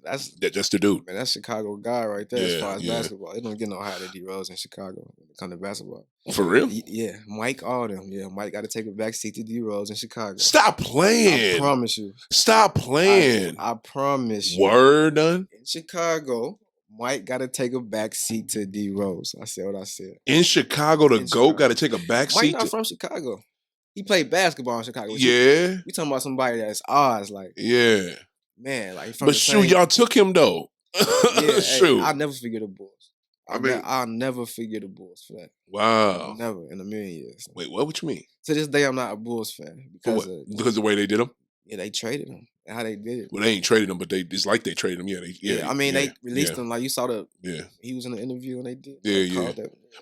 Speaker 2: That's
Speaker 1: the dude.
Speaker 2: Man, that's Chicago guy right there. As far as basketball, it don't get no higher than D Rose in Chicago when it comes to basketball.
Speaker 1: For real?
Speaker 2: Yeah, Mike all them. Yeah, Mike got to take a back seat to D Rose in Chicago.
Speaker 1: Stop playing.
Speaker 2: I promise you.
Speaker 1: Stop playing.
Speaker 2: I promise you.
Speaker 1: Word done.
Speaker 2: In Chicago, Mike got to take a back seat to D Rose. I said what I said.
Speaker 1: In Chicago, the GOAT got to take a back seat.
Speaker 2: Mike not from Chicago. He played basketball in Chicago.
Speaker 1: Yeah.
Speaker 2: We talking about somebody that's ours, like.
Speaker 1: Yeah.
Speaker 2: Man, like.
Speaker 1: But shoot, y'all took him though.
Speaker 2: Yeah,
Speaker 1: shoot.
Speaker 2: I'll never forget the Bulls. I'll never forget the Bulls for that.
Speaker 1: Wow.
Speaker 2: Never in a million years.
Speaker 1: Wait, what you mean?
Speaker 2: To this day, I'm not a Bulls fan because
Speaker 1: of the way they did him.
Speaker 2: Yeah, they traded him. And how they did it.
Speaker 1: Well, they ain't traded him, but it's like they traded him. Yeah,
Speaker 2: I mean, they released him. Like you saw
Speaker 1: Yeah.
Speaker 2: He was in the interview and they did.
Speaker 1: Yeah.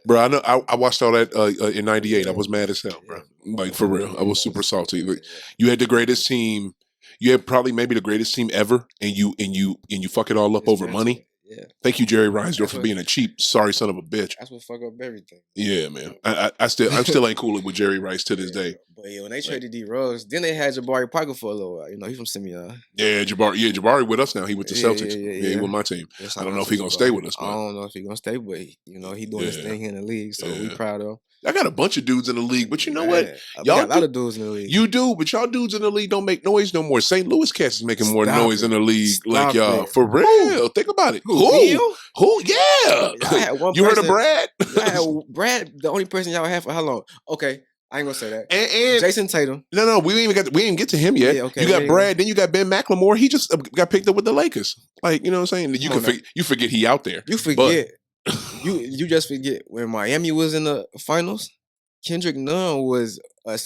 Speaker 1: Bro, I know. I watched all that in '98. I was mad as hell, bro. Like for real, I was super salty. Like, you had the greatest team. You had probably maybe the greatest team ever, and you fuck it all up over money.
Speaker 2: Yeah.
Speaker 1: Thank you, Jerry Reinsdorf, for being a cheap, sorry son of a bitch.
Speaker 2: That's what fuck up everything.
Speaker 1: Yeah, man. I still ain't cool with Jerry Rice to this day.
Speaker 2: But yeah, when they traded D Rose, then they had Jabari Parker for a little while. He's from Simeon.
Speaker 1: Yeah, Jabari with us now. He with the Celtics. Yeah, he with my team.
Speaker 2: Yes,
Speaker 1: I don't know if he gonna stay with us, man.
Speaker 2: I don't know if he gonna stay, but he doing his thing here in the league, so we proud of him.
Speaker 1: I got a bunch of dudes in the league, but you know what?
Speaker 2: Y'all got a lot of dudes in the league.
Speaker 1: You do, but y'all dudes in the league don't make noise no more. St. Louis cats is making more noise in the league like y'all. For real. Think about it. Who? Yeah. You heard of Brad?
Speaker 2: I had Brad, the only person y'all had for how long? Okay. I ain't gonna say that.
Speaker 1: And
Speaker 2: Jason Tatum.
Speaker 1: No, we didn't get to him yet.
Speaker 2: Yeah, okay,
Speaker 1: you got Brad, then you got Ben McLemore. He just got picked up with the Lakers. Like, you know what I'm saying? You forget he out there.
Speaker 2: You forget. You just forget when Miami was in the finals. Kendrick Nunn was a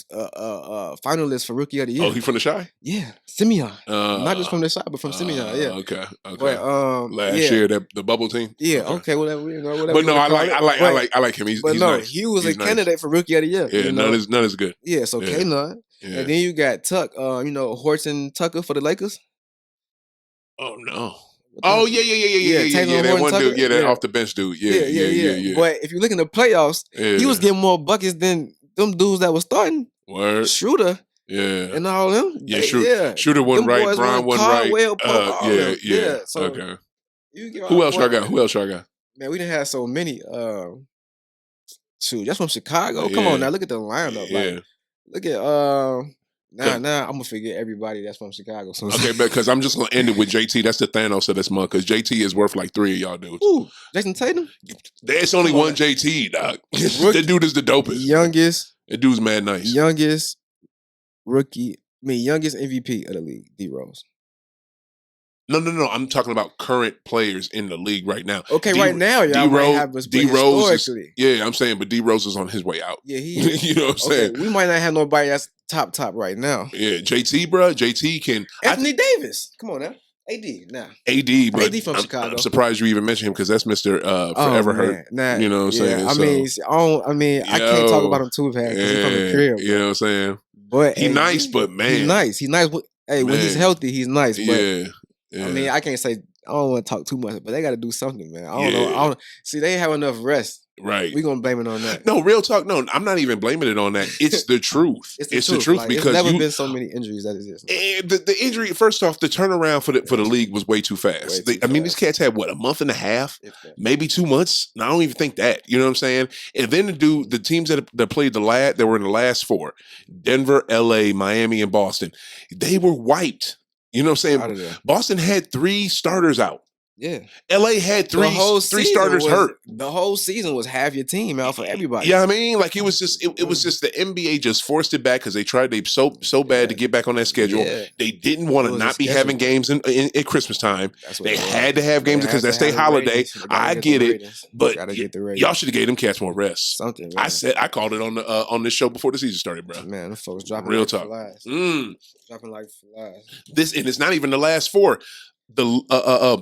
Speaker 2: finalist for Rookie of the Year.
Speaker 1: Oh, he from the Chi?
Speaker 2: Yeah, Simeon. Not just from the Chi, but from Simeon. Yeah.
Speaker 1: Okay.
Speaker 2: But,
Speaker 1: last year, the bubble team.
Speaker 2: Yeah. Okay. Whatever. Whatever.
Speaker 1: But no, I like him. He's nice.
Speaker 2: He was a candidate for Rookie of the Year.
Speaker 1: Yeah, none is good.
Speaker 2: Yeah. So K-Nunn. And then you got Tuck. Horton Tucker for the Lakers.
Speaker 1: Oh no. Oh yeah. That one dude, that off the bench dude. Yeah.
Speaker 2: But if you look in the playoffs, he was getting more buckets than them dudes that was starting.
Speaker 1: Word.
Speaker 2: Schroeder
Speaker 1: Yeah.
Speaker 2: and all them.
Speaker 1: Yeah,
Speaker 2: yeah.
Speaker 1: Shooter wasn't
Speaker 2: Them
Speaker 1: right.
Speaker 2: boys
Speaker 1: Brian
Speaker 2: won
Speaker 1: wasn't right.
Speaker 2: Caldwell, Pope, all
Speaker 1: Yeah,
Speaker 2: them.
Speaker 1: yeah.
Speaker 2: So
Speaker 1: Okay.
Speaker 2: you give
Speaker 1: Who
Speaker 2: our
Speaker 1: else
Speaker 2: boy-
Speaker 1: y'all got? Who else y'all got?
Speaker 2: Man, we didn't have so many. Shoot, that's from Chicago. Come
Speaker 1: Yeah.
Speaker 2: on now, look at the lineup.
Speaker 1: Yeah.
Speaker 2: Like, look at now I'm gonna forget everybody that's from Chicago. So
Speaker 1: Okay, because I'm just gonna end it with JT. That's the Thanos of this month because JT is worth like 3 of y'all dudes.
Speaker 2: Ooh, Jason Tatum,
Speaker 1: There's only
Speaker 2: Come on
Speaker 1: one
Speaker 2: now.
Speaker 1: JT, dog.
Speaker 2: Rookie.
Speaker 1: That dude is the dopest.
Speaker 2: youngest
Speaker 1: That dude's mad nice.
Speaker 2: youngest rookie. Youngest MVP of the league, D Rose.
Speaker 1: No. I'm talking about current players in the league right now.
Speaker 2: Okay, right now, y'all might have us, but
Speaker 1: D Rose is,
Speaker 2: historically,
Speaker 1: yeah, I'm saying, but D Rose is on his way out.
Speaker 2: yeah, he is.
Speaker 1: You know what I'm saying?
Speaker 2: Okay, we might not have nobody that's top right now.
Speaker 1: Yeah, JT, bro. JT can
Speaker 2: Anthony Davis, come on now, AD now.
Speaker 1: AD, but
Speaker 2: AD from Chicago.
Speaker 1: I'm surprised you even mentioned him because that's Mr. Forever Hurt.
Speaker 2: Nah,
Speaker 1: You know what I'm saying?
Speaker 2: I mean, I can't talk about him too bad because he's from the crib.
Speaker 1: You know what I'm saying?
Speaker 2: But
Speaker 1: He nice, but man,
Speaker 2: he's nice. He's nice. Hey, when he's
Speaker 1: Man.
Speaker 2: healthy, he's nice. But
Speaker 1: yeah.
Speaker 2: I mean, I can't say I don't want to talk too much, but they got to do something, man. I don't know.
Speaker 1: Yeah.
Speaker 2: See, they have enough rest.
Speaker 1: Right.
Speaker 2: We gonna blame it on that.
Speaker 1: No, real talk. No, I'm not even blaming it on that. It's the truth. It's the truth
Speaker 2: Like,
Speaker 1: because
Speaker 2: there's never been so many injuries that exist.
Speaker 1: and the injury. First off, the turnaround for the league was way too fast.
Speaker 2: Way too
Speaker 1: I mean,
Speaker 2: fast.
Speaker 1: these cats had what, a month and a half,
Speaker 2: If that.
Speaker 1: maybe 2 months. And I don't even think that. You know what I'm saying? And then the teams that played that were in the last 4, Denver, LA, Miami, and Boston, they were wiped. You know what I'm
Speaker 2: Out
Speaker 1: saying?
Speaker 2: of there.
Speaker 1: Boston had 3 starters out.
Speaker 2: Yeah.
Speaker 1: LA had three
Speaker 2: season
Speaker 1: starters hurt.
Speaker 2: The whole season was half your team out for everybody.
Speaker 1: Yeah, I mean, like it was just it was just the NBA just forced it back because they tried so bad to get back on that schedule.
Speaker 2: Yeah.
Speaker 1: They didn't want
Speaker 2: It
Speaker 1: to
Speaker 2: was a
Speaker 1: not be
Speaker 2: schedule.
Speaker 1: having games at Christmas time.
Speaker 2: That's what
Speaker 1: They
Speaker 2: it was.
Speaker 1: had to have games
Speaker 2: They
Speaker 1: because
Speaker 2: had
Speaker 1: that's
Speaker 2: to
Speaker 1: their
Speaker 2: have the
Speaker 1: holiday.
Speaker 2: ratings. They gotta
Speaker 1: I
Speaker 2: the
Speaker 1: get it,
Speaker 2: ratings.
Speaker 1: but
Speaker 2: Gotta get the ratings.
Speaker 1: y'all should have gave them cats more rest.
Speaker 2: Something. Man.
Speaker 1: I called it on this show before the season started, bro.
Speaker 2: Man, the folks dropping
Speaker 1: Real
Speaker 2: like
Speaker 1: talk.
Speaker 2: flies.
Speaker 1: Mm.
Speaker 2: Dropping like flies.
Speaker 1: And it's not even the last 4.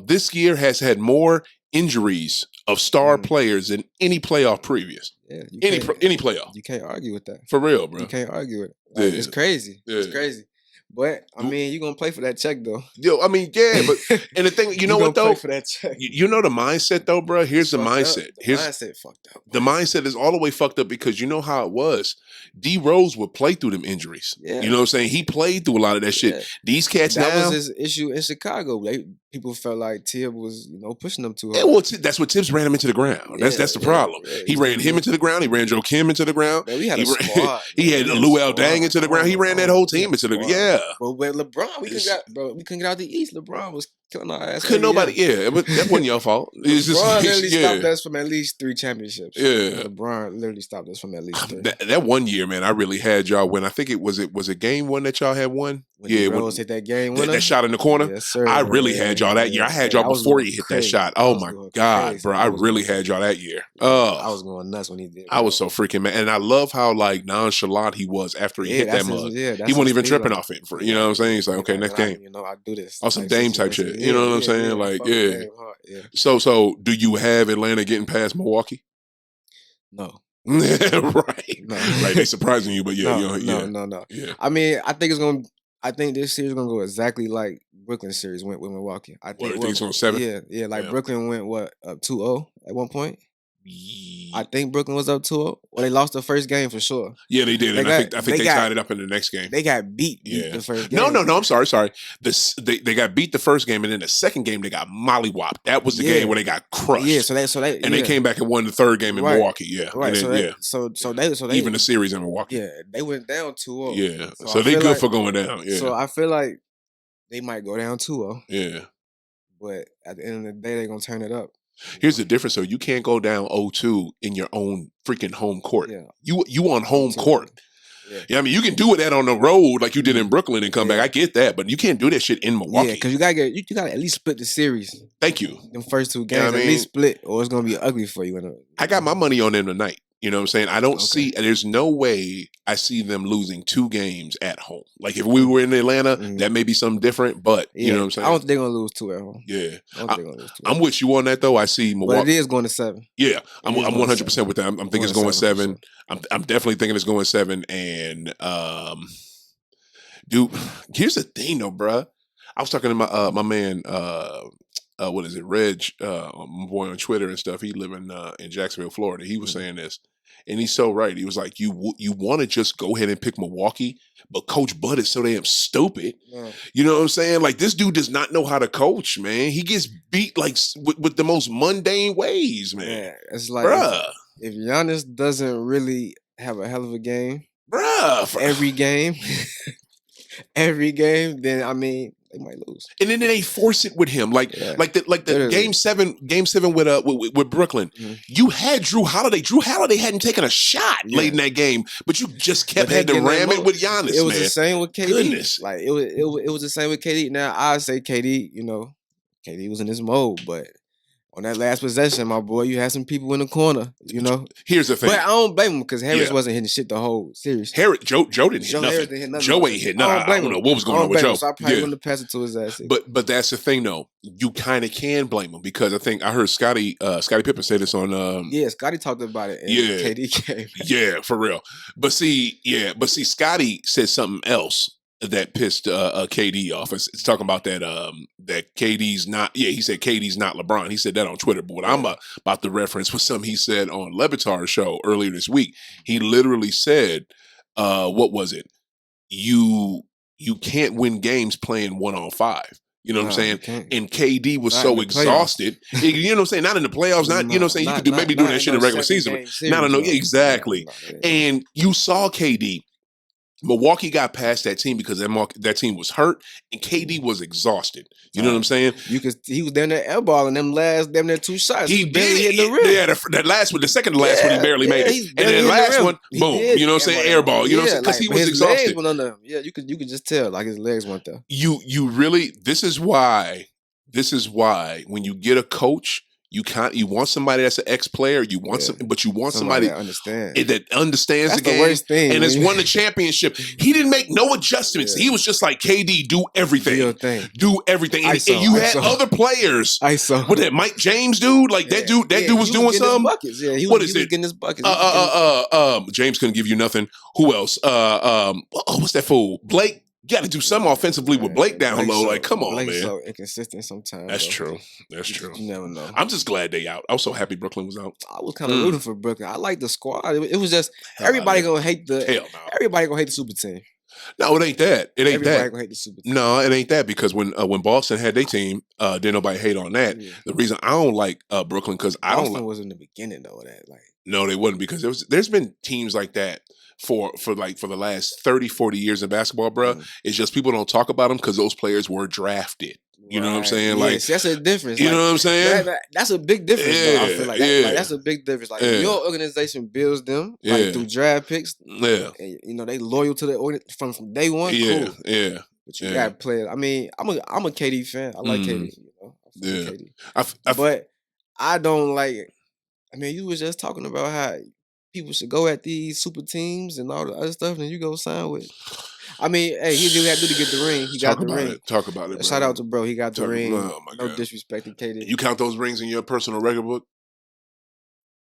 Speaker 1: This year has had more injuries of star players than any playoff previous.
Speaker 2: Yeah,
Speaker 1: Any playoff.
Speaker 2: You can't argue with that.
Speaker 1: For real, bro.
Speaker 2: You can't argue with it. Like,
Speaker 1: Yeah.
Speaker 2: It's crazy.
Speaker 1: Yeah.
Speaker 2: It's crazy. But I mean, you're gonna play for that check though.
Speaker 1: Yo, I mean, yeah, but and the thing, you know what
Speaker 2: gonna
Speaker 1: though?
Speaker 2: play for that check.
Speaker 1: You know the mindset though, bro. Here's the
Speaker 2: Fucked
Speaker 1: mindset.
Speaker 2: up. The
Speaker 1: Here's
Speaker 2: mindset fucked up.
Speaker 1: the mindset is all the way fucked up because you know how it was. D Rose would play through them injuries.
Speaker 2: Yeah.
Speaker 1: You know what I'm saying? He played through a lot of that shit.
Speaker 2: Yeah.
Speaker 1: These cats
Speaker 2: That
Speaker 1: now.
Speaker 2: was his issue in Chicago. People felt like Tibb was, pushing them too hard.
Speaker 1: Yeah, well, that's what Tibbs ran him into the ground. That's the problem.
Speaker 2: Yeah,
Speaker 1: He ran him into the ground. He ran Joe Kim into the ground.
Speaker 2: Man, we had a
Speaker 1: He ran-
Speaker 2: squad.
Speaker 1: He
Speaker 2: man.
Speaker 1: had
Speaker 2: We a
Speaker 1: Lou Dang
Speaker 2: squad.
Speaker 1: into the ground. He ran that whole team into the
Speaker 2: squad.
Speaker 1: yeah.
Speaker 2: Bro, with LeBron, we couldn't get out the East. LeBron was killing our ass.
Speaker 1: Couldn't
Speaker 2: every
Speaker 1: nobody.
Speaker 2: year.
Speaker 1: Yeah, but that wasn't your fault. It's just
Speaker 2: LeBron literally
Speaker 1: yeah.
Speaker 2: stopped us from at least 3 championships.
Speaker 1: Yeah.
Speaker 2: LeBron literally stopped us from at least 3.
Speaker 1: That one year, man, I really had y'all win. I think it was game 1 that y'all had won.
Speaker 2: When D Rose hit that game winner,
Speaker 1: that shot in the corner.
Speaker 2: Yes, sir.
Speaker 1: I really had y'all that year. I had y'all
Speaker 2: I was
Speaker 1: before
Speaker 2: going
Speaker 1: he hit that
Speaker 2: crazy.
Speaker 1: shot.
Speaker 2: I
Speaker 1: Oh
Speaker 2: was
Speaker 1: my
Speaker 2: going
Speaker 1: god,
Speaker 2: crazy.
Speaker 1: bro! I really had y'all that year.
Speaker 2: I was going nuts when he did.
Speaker 1: I was so freaking mad, and I love how like nonchalant he was after he hit that mug. He wasn't even tripping off it. You know what I'm saying? He's like, okay, next game.
Speaker 2: I do this.
Speaker 1: On some Dame type shit. You know what I'm saying? Like, yeah.
Speaker 2: Dame hard, yeah.
Speaker 1: So do you have Atlanta getting past Milwaukee?
Speaker 2: No.
Speaker 1: Right.
Speaker 2: No.
Speaker 1: Right. They surprising you, but yeah,
Speaker 2: No.
Speaker 1: Yeah.
Speaker 2: I mean, I think this series is gonna go exactly like Brooklyn series went with Milwaukee. I think
Speaker 1: it's going 7?
Speaker 2: Yeah. Like
Speaker 1: Yeah.
Speaker 2: Brooklyn went up 2-0 at one point. I think Brooklyn was up 2-0. Well, they lost the first game for sure.
Speaker 1: Yeah, they did. I think they tied it up in the next game.
Speaker 2: They got beat the first game.
Speaker 1: No. I'm sorry. They got beat the first game, and then the second game they got mollywopped. That was the game where they got crushed.
Speaker 2: Yeah, so they
Speaker 1: they came back and won the third game in Milwaukee. Yeah,
Speaker 2: right.
Speaker 1: And then,
Speaker 2: So they
Speaker 1: even the series in Milwaukee.
Speaker 2: Yeah, they went down 2-0.
Speaker 1: Yeah,
Speaker 2: So
Speaker 1: so
Speaker 2: I
Speaker 1: they
Speaker 2: feel
Speaker 1: good
Speaker 2: like-
Speaker 1: for going down. Yeah,
Speaker 2: So I feel like they might go down 2-0,
Speaker 1: yeah.
Speaker 2: but at the end of the day, they're gonna turn it up.
Speaker 1: Here's the difference. So you can't go down 0-2 in your own freaking home court.
Speaker 2: Yeah.
Speaker 1: You on home court.
Speaker 2: Yeah.
Speaker 1: Yeah, I mean, you can do it on the road like you did in Brooklyn and come back. I get that, but you can't do that shit in Milwaukee.
Speaker 2: Yeah, because you gotta at least split the series.
Speaker 1: Thank you.
Speaker 2: Them first 2 games,
Speaker 1: Yeah, I mean-
Speaker 2: at least split, or it's gonna be ugly for you.
Speaker 1: I got my money on them tonight. You know what I'm saying? I don't see, there's no way I see them losing 2 games at home. Like if we were in Atlanta, that may be something different, but you know what I'm saying?
Speaker 2: I don't think they're gonna lose 2 at home.
Speaker 1: Yeah.
Speaker 2: I don't think they're gonna lose 2.
Speaker 1: I'm with you on that though. I see
Speaker 2: But
Speaker 1: Milwaukee.
Speaker 2: it is going to 7.
Speaker 1: Yeah, I'm
Speaker 2: It is going
Speaker 1: 100% with that. I'm thinking it's going 7.
Speaker 2: Sure.
Speaker 1: I'm definitely thinking it's going 7. And dude, here's the thing though, bruh. I was talking to my man, what is it, Reg, my boy on Twitter and stuff. He live in Jacksonville, Florida. He was saying this. And he's so right. He was like, you want to just go ahead and pick Milwaukee, but Coach Bud is so damn stupid.
Speaker 2: Yeah.
Speaker 1: You know what I'm saying? Like, this dude does not know how to coach, man. He gets beat like with the most mundane ways, man.
Speaker 2: Yeah, it's like
Speaker 1: Bruh.
Speaker 2: if Giannis doesn't really have a hell of a game
Speaker 1: Bruh.
Speaker 2: every game, then I mean they might lose.
Speaker 1: And then they force it with him, like
Speaker 2: Yeah.
Speaker 1: the
Speaker 2: Literally.
Speaker 1: game seven with Brooklyn.
Speaker 2: Mhm.
Speaker 1: You had Drew Holiday. Drew Holiday hadn't taken a shot late in that game, but you just kept
Speaker 2: But
Speaker 1: had to
Speaker 2: they
Speaker 1: ram
Speaker 2: getting
Speaker 1: it with Giannis.
Speaker 2: It was
Speaker 1: man.
Speaker 2: the same with KD.
Speaker 1: Goodness.
Speaker 2: Like it was the same with KD. Now I say KD, KD was in his mode, but on that last possession, my boy, you had some people in the corner,
Speaker 1: Here's the thing.
Speaker 2: But I don't blame him because Harris
Speaker 1: Yeah.
Speaker 2: wasn't hitting shit the whole series.
Speaker 1: Joe didn't hit
Speaker 2: Joe
Speaker 1: nothing.
Speaker 2: Harris didn't hit nothing.
Speaker 1: Joe ain't hit nothing. I don't know what was going on with Joe.
Speaker 2: So I probably wouldn't have passed it to his ass.
Speaker 1: But that's the thing, though. You kind of can blame him because I think I heard Scottie Pippen say this on.
Speaker 2: Yeah, Scotty talked about it. And
Speaker 1: Yeah.
Speaker 2: KD came.
Speaker 1: Yeah, for real. But see, Scottie said something else that pissed KD off. It's talking about that KD's not. Yeah, he said KD's not LeBron. He said that on Twitter. But what I'm about to reference was something he said on Levitar's show earlier this week. He literally said, "What was it? You can't win games playing 1-on-5." You know what I'm saying? And KD was
Speaker 2: Not
Speaker 1: so
Speaker 2: in the
Speaker 1: exhausted. You know what I'm saying? Not in the playoffs. Not you know what I'm saying? You could do maybe doing that shit in the regular season. Exactly. And you saw KD. Milwaukee got past that team because that team was hurt and KD was exhausted. You know what I'm saying?
Speaker 2: He was down there airballing them last damn near 2 shots.
Speaker 1: He
Speaker 2: barely
Speaker 1: did.
Speaker 2: hit the rim.
Speaker 1: Yeah, the last one, the second to last one, he barely made it. And then the last one, boom. You know what I'm saying? Airball. You know what I'm saying? Because he was
Speaker 2: his
Speaker 1: exhausted.
Speaker 2: Legs went under him. Yeah, you could just tell like his legs went there.
Speaker 1: You really. This is why when you get a coach. You want somebody that's an ex-player. You want but you want somebody
Speaker 2: that understands
Speaker 1: that's
Speaker 2: the
Speaker 1: game
Speaker 2: worst thing,
Speaker 1: and has
Speaker 2: man.
Speaker 1: won the championship. He didn't make no adjustments. He was just like KD, do everything, do everything. And you had other players. What that Mike James dude? Like that dude was doing something.
Speaker 2: Buckets. Yeah, he was getting his buckets.
Speaker 1: James couldn't give you nothing. Who else? What's that fool? Blake. You got to do something offensively with Blake down low. Like, come on,
Speaker 2: Blake's
Speaker 1: man.
Speaker 2: so inconsistent sometimes.
Speaker 1: That's true. That's true.
Speaker 2: You never know.
Speaker 1: I'm just glad they out. I was so happy Brooklyn was out.
Speaker 2: I was kind of rooting for Brooklyn. I like the squad. It was just everybody gonna hate everybody gonna hate the super team.
Speaker 1: No, it ain't that. It ain't
Speaker 2: everybody
Speaker 1: that.
Speaker 2: Gonna hate the super team.
Speaker 1: No, it ain't that because when Boston had their team, didn't nobody hate on that. Yeah. The reason I don't like Brooklyn because I don't.
Speaker 2: Boston was in the beginning though of that. Like
Speaker 1: no, they wasn't because there's been teams like that. For the last 30, 40 years in basketball, bro, it's just people don't talk about them because those players were drafted. You know what I'm saying?
Speaker 2: Like that's a difference.
Speaker 1: You know what I'm saying?
Speaker 2: That's a big difference. Though, I feel like that's a big difference. Like your organization builds them like through draft picks.
Speaker 1: Yeah,
Speaker 2: and, they loyal to the from day one. Cool.
Speaker 1: Yeah.
Speaker 2: But you got players. I mean, I'm a KD fan. I like KD. KD. But I don't like it. I mean, you was just talking about how people should go at these super teams and all the other stuff, and you go sign with. I mean, hey, he did what he had to do to get the ring. He got the ring.
Speaker 1: Talk about it. Bro.
Speaker 2: Shout out to bro. He got the ring.
Speaker 1: Oh my God.
Speaker 2: No disrespect to KD.
Speaker 1: You count those rings in your personal record book?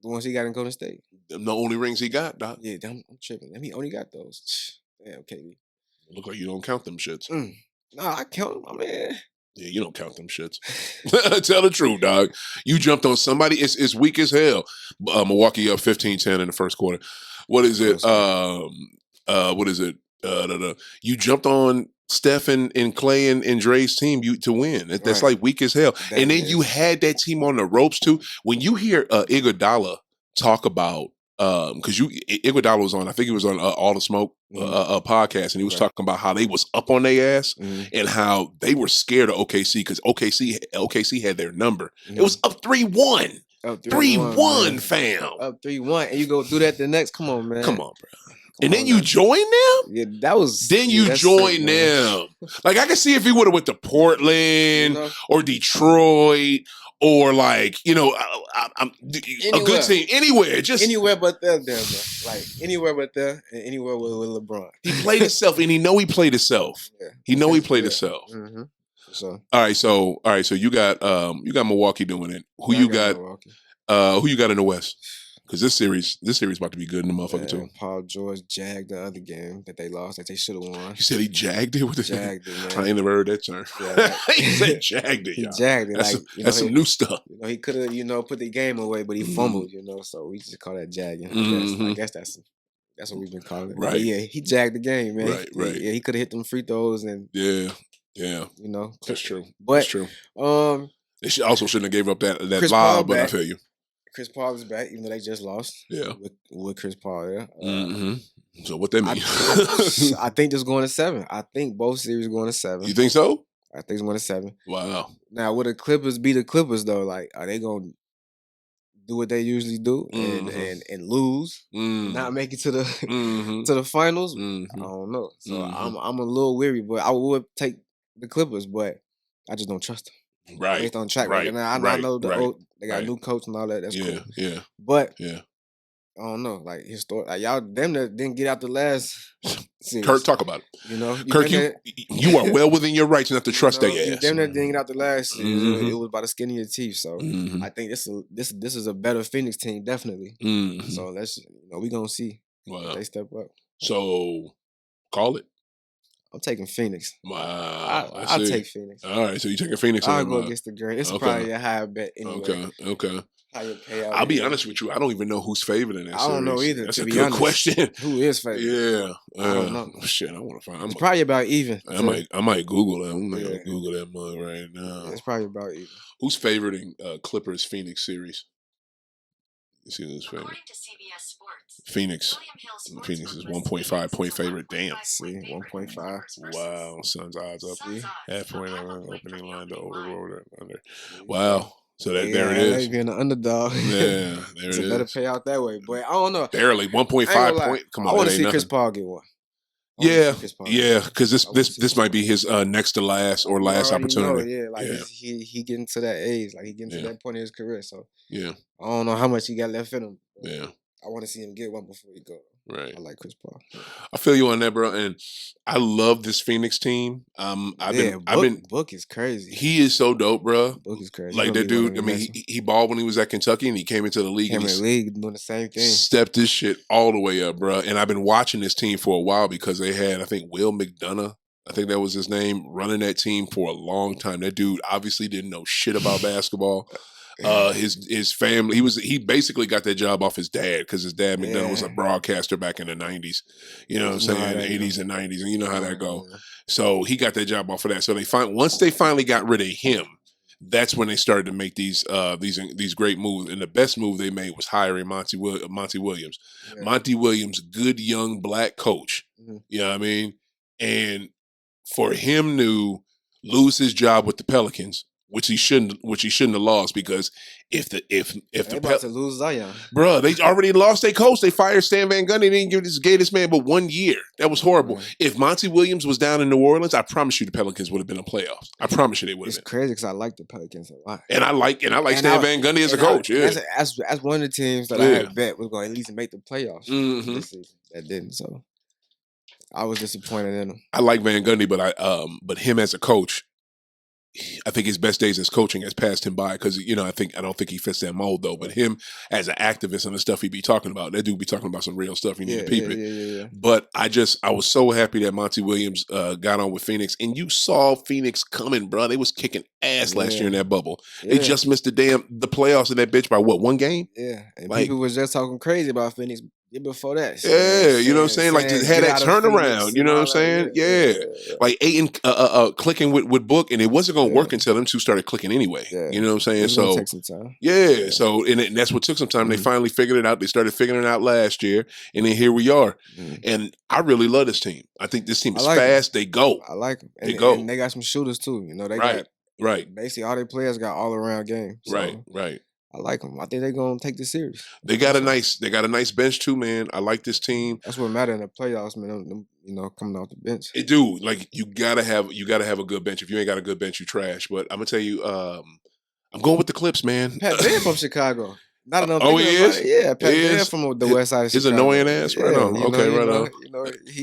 Speaker 2: The ones he got in Golden State.
Speaker 1: Them the only rings he got, Doc.
Speaker 2: Yeah, I'm tripping. He only got those. Damn, KD.
Speaker 1: Look like you don't count them shits.
Speaker 2: No, I count them, my man.
Speaker 1: Yeah, you don't count them shits. Tell the truth, dog. You jumped on somebody. It's weak as hell. Milwaukee up 15-10 in the first quarter. What is it? What is it? You jumped on Steph and Clay and Dre's team to win. That's like weak as hell. And then you had that team on the ropes too. When you hear Iguodala talk about because Iguodala was on, I think he was on All the Smoke podcast, and he was talking about how they was up on their ass and how they were scared of OKC because OKC had their number. It was up 3-1. 3-1, fam.
Speaker 2: Up 3-1, and you go do that the next. Come on, man.
Speaker 1: Come on, bro. And then you join them?
Speaker 2: Yeah, that was.
Speaker 1: Then you join them. Like, I can see if he would have went to Portland or Detroit or, like, a good team. Anywhere. Just
Speaker 2: anywhere but there, man. Like, anywhere but there and anywhere with LeBron.
Speaker 1: He played himself, and he played himself. Yeah. He played himself.
Speaker 2: Mm-hmm. So.
Speaker 1: All right, so you got Milwaukee doing it. Who you got in the West? Because this series about to be good in the motherfucker too.
Speaker 2: Paul George jagged the other game that they lost that they should have won.
Speaker 1: He said he jagged it with the
Speaker 2: Jagged it, man.
Speaker 1: I ain't never heard that term.
Speaker 2: Yeah,
Speaker 1: He said jagged it.
Speaker 2: He
Speaker 1: Y'all.
Speaker 2: jagged it.
Speaker 1: That's,
Speaker 2: like,
Speaker 1: that's some new stuff.
Speaker 2: He could have, put the game away, but he fumbled, so we just call that jagging. I guess that's what we've been calling it.
Speaker 1: Right.
Speaker 2: But yeah, he jagged the game, man.
Speaker 1: Right.
Speaker 2: Yeah, he could have hit them free throws and
Speaker 1: Yeah. That's true. That's true. They shouldn't have gave up that vibe, but I feel you.
Speaker 2: Chris Paul is back, even though they just lost.
Speaker 1: Yeah.
Speaker 2: With Chris Paul, yeah.
Speaker 1: So what that mean?
Speaker 2: I think this going to 7. I think both series going to 7.
Speaker 1: You think so?
Speaker 2: I think it's going to 7.
Speaker 1: Wow.
Speaker 2: Now, will the Clippers be the Clippers though? Like, are they going to do what they usually do and lose, not make it to the to the finals? I don't know. So I'm a little weary, but I would take the Clippers, but I just don't trust them.
Speaker 1: Right.
Speaker 2: Based on track record. I know they got a new coach and all that. That's cool.
Speaker 1: Yeah.
Speaker 2: But I don't know. Like historic, y'all them that didn't get out the last series.
Speaker 1: Kirk, talk about it. Kirk, you are well within your rights not to trust that ass.
Speaker 2: Them that didn't get out the last series, it was by the skin of your teeth. So I think this is a better Phoenix team, definitely. So let's we gonna see if they step up.
Speaker 1: So call it.
Speaker 2: I'm taking Phoenix.
Speaker 1: Wow.
Speaker 2: I'll take Phoenix.
Speaker 1: All right, so you taking Phoenix?
Speaker 2: I'll go against the grain. It's probably a higher bet anyway.
Speaker 1: Okay.
Speaker 2: Higher payout.
Speaker 1: I'll be honest with you. I don't even know who's favored in this series.
Speaker 2: I don't know either.
Speaker 1: That's
Speaker 2: to
Speaker 1: a
Speaker 2: be
Speaker 1: good
Speaker 2: honest.
Speaker 1: question.
Speaker 2: Who is favored?
Speaker 1: Yeah.
Speaker 2: I don't know.
Speaker 1: Shit, I want to find.
Speaker 2: It's probably about even.
Speaker 1: I might Google that. I'm gonna Google that mug right now.
Speaker 2: It's probably about even.
Speaker 1: Who's favored in Clippers Phoenix series? You see who's favored?
Speaker 4: According to CBS Sports,
Speaker 1: Phoenix. Phoenix is 1.5 point favorite. Damn.
Speaker 2: See, 1.5.
Speaker 1: Wow. Suns odds up.
Speaker 4: Suns odds
Speaker 1: Half point
Speaker 4: up
Speaker 1: on
Speaker 4: by
Speaker 1: opening line to
Speaker 4: 1.3
Speaker 1: over. Under. Wow. So there it is.
Speaker 2: Being an underdog.
Speaker 1: Yeah, there
Speaker 2: it's
Speaker 1: it
Speaker 2: a better
Speaker 1: is.
Speaker 2: payout that way. But I don't know.
Speaker 1: Barely 1.5 point. Come on,
Speaker 2: I want to see
Speaker 1: nothing.
Speaker 2: Chris Paul get one.
Speaker 1: Yeah, because this might be his next to last or last opportunity.
Speaker 2: He getting to that age, like he getting to that point in his career. So
Speaker 1: yeah,
Speaker 2: I don't know how much he got left in him.
Speaker 1: Yeah,
Speaker 2: I want to see him get one before he go.
Speaker 1: Right.
Speaker 2: I like Chris Paul.
Speaker 1: I feel you on that, bro. And I love this Phoenix team.
Speaker 2: Book is crazy.
Speaker 1: He is so dope, bro.
Speaker 2: Book is crazy.
Speaker 1: Like that dude. I mean, he balled when he was at Kentucky, and he came into the league.
Speaker 2: Came in the league doing the same thing.
Speaker 1: Stepped this shit all the way up, bro. And I've been watching this team for a while because they had, I think, Will McDonough. I think that was his name, running that team for a long time. That dude obviously didn't know shit about basketball. His family, he basically got that job off his dad because his dad McDonough was a broadcaster back in the 90s. You know what I'm saying? The 80s and 90s, and you know how that go. So he got that job off of that. So once they finally got rid of him, that's when they started to make these great moves. And the best move they made was hiring Monty Williams. Yeah. Monty Williams, good young black coach. You know what I mean? And for him to lose his job with the Pelicans, which he shouldn't have lost, because if the
Speaker 2: about to lose Zion,
Speaker 1: bro, they already lost their coach. They fired Stan Van Gundy. They didn't gave this man but 1 year. That was horrible. If Monty Williams was down in New Orleans, I promise you the Pelicans would have been in playoffs. I promise you they would have been.
Speaker 2: It's crazy because I like the Pelicans a lot,
Speaker 1: and I like Stan Van Gundy as a coach.
Speaker 2: That's one of the teams that I had bet was going to at least make the playoffs this season. That didn't. So I was disappointed in him.
Speaker 1: I like Van Gundy, but him as a coach, I think his best days as coaching has passed him by because I don't think he fits that mold though. But him as an activist and the stuff he be talking about, that dude be talking about some real stuff. You need to peep it. Yeah. But I was so happy that Monty Williams got on with Phoenix, and you saw Phoenix coming, bro. They was kicking ass last year in that bubble. They just missed the playoffs in that bitch by what, 1 game?
Speaker 2: Yeah, and people was just talking crazy about Phoenix before that.
Speaker 1: You know what I'm saying? Like to had that turnaround. You know what I'm saying? Yeah. Like Ayton clicking with Book, and it wasn't going to work until them two started clicking anyway. You know what I'm saying? So
Speaker 2: take some time.
Speaker 1: So and that's what took some time. They finally figured it out. They started figuring it out last year, and then here we are. And I really love this team. I think this team is fast. They go.
Speaker 2: I like them.
Speaker 1: They go.
Speaker 2: And they got some shooters too. They
Speaker 1: got
Speaker 2: basically all their players got all around game. So
Speaker 1: Right.
Speaker 2: I like them. I think they're gonna take the series.
Speaker 1: They got a nice bench too, man. I like this team.
Speaker 2: That's what matters in the playoffs, man. Them, coming off the bench.
Speaker 1: It do. Like you gotta have a good bench. If you ain't got a good bench, you trash. But I'm gonna tell you, I'm going with the Clips, man.
Speaker 2: Pat Bev from Chicago. Not enough.
Speaker 1: Oh, he is.
Speaker 2: Yeah, Pat Bev from the west side of Chicago.
Speaker 1: His annoying ass, right on. Okay, right on.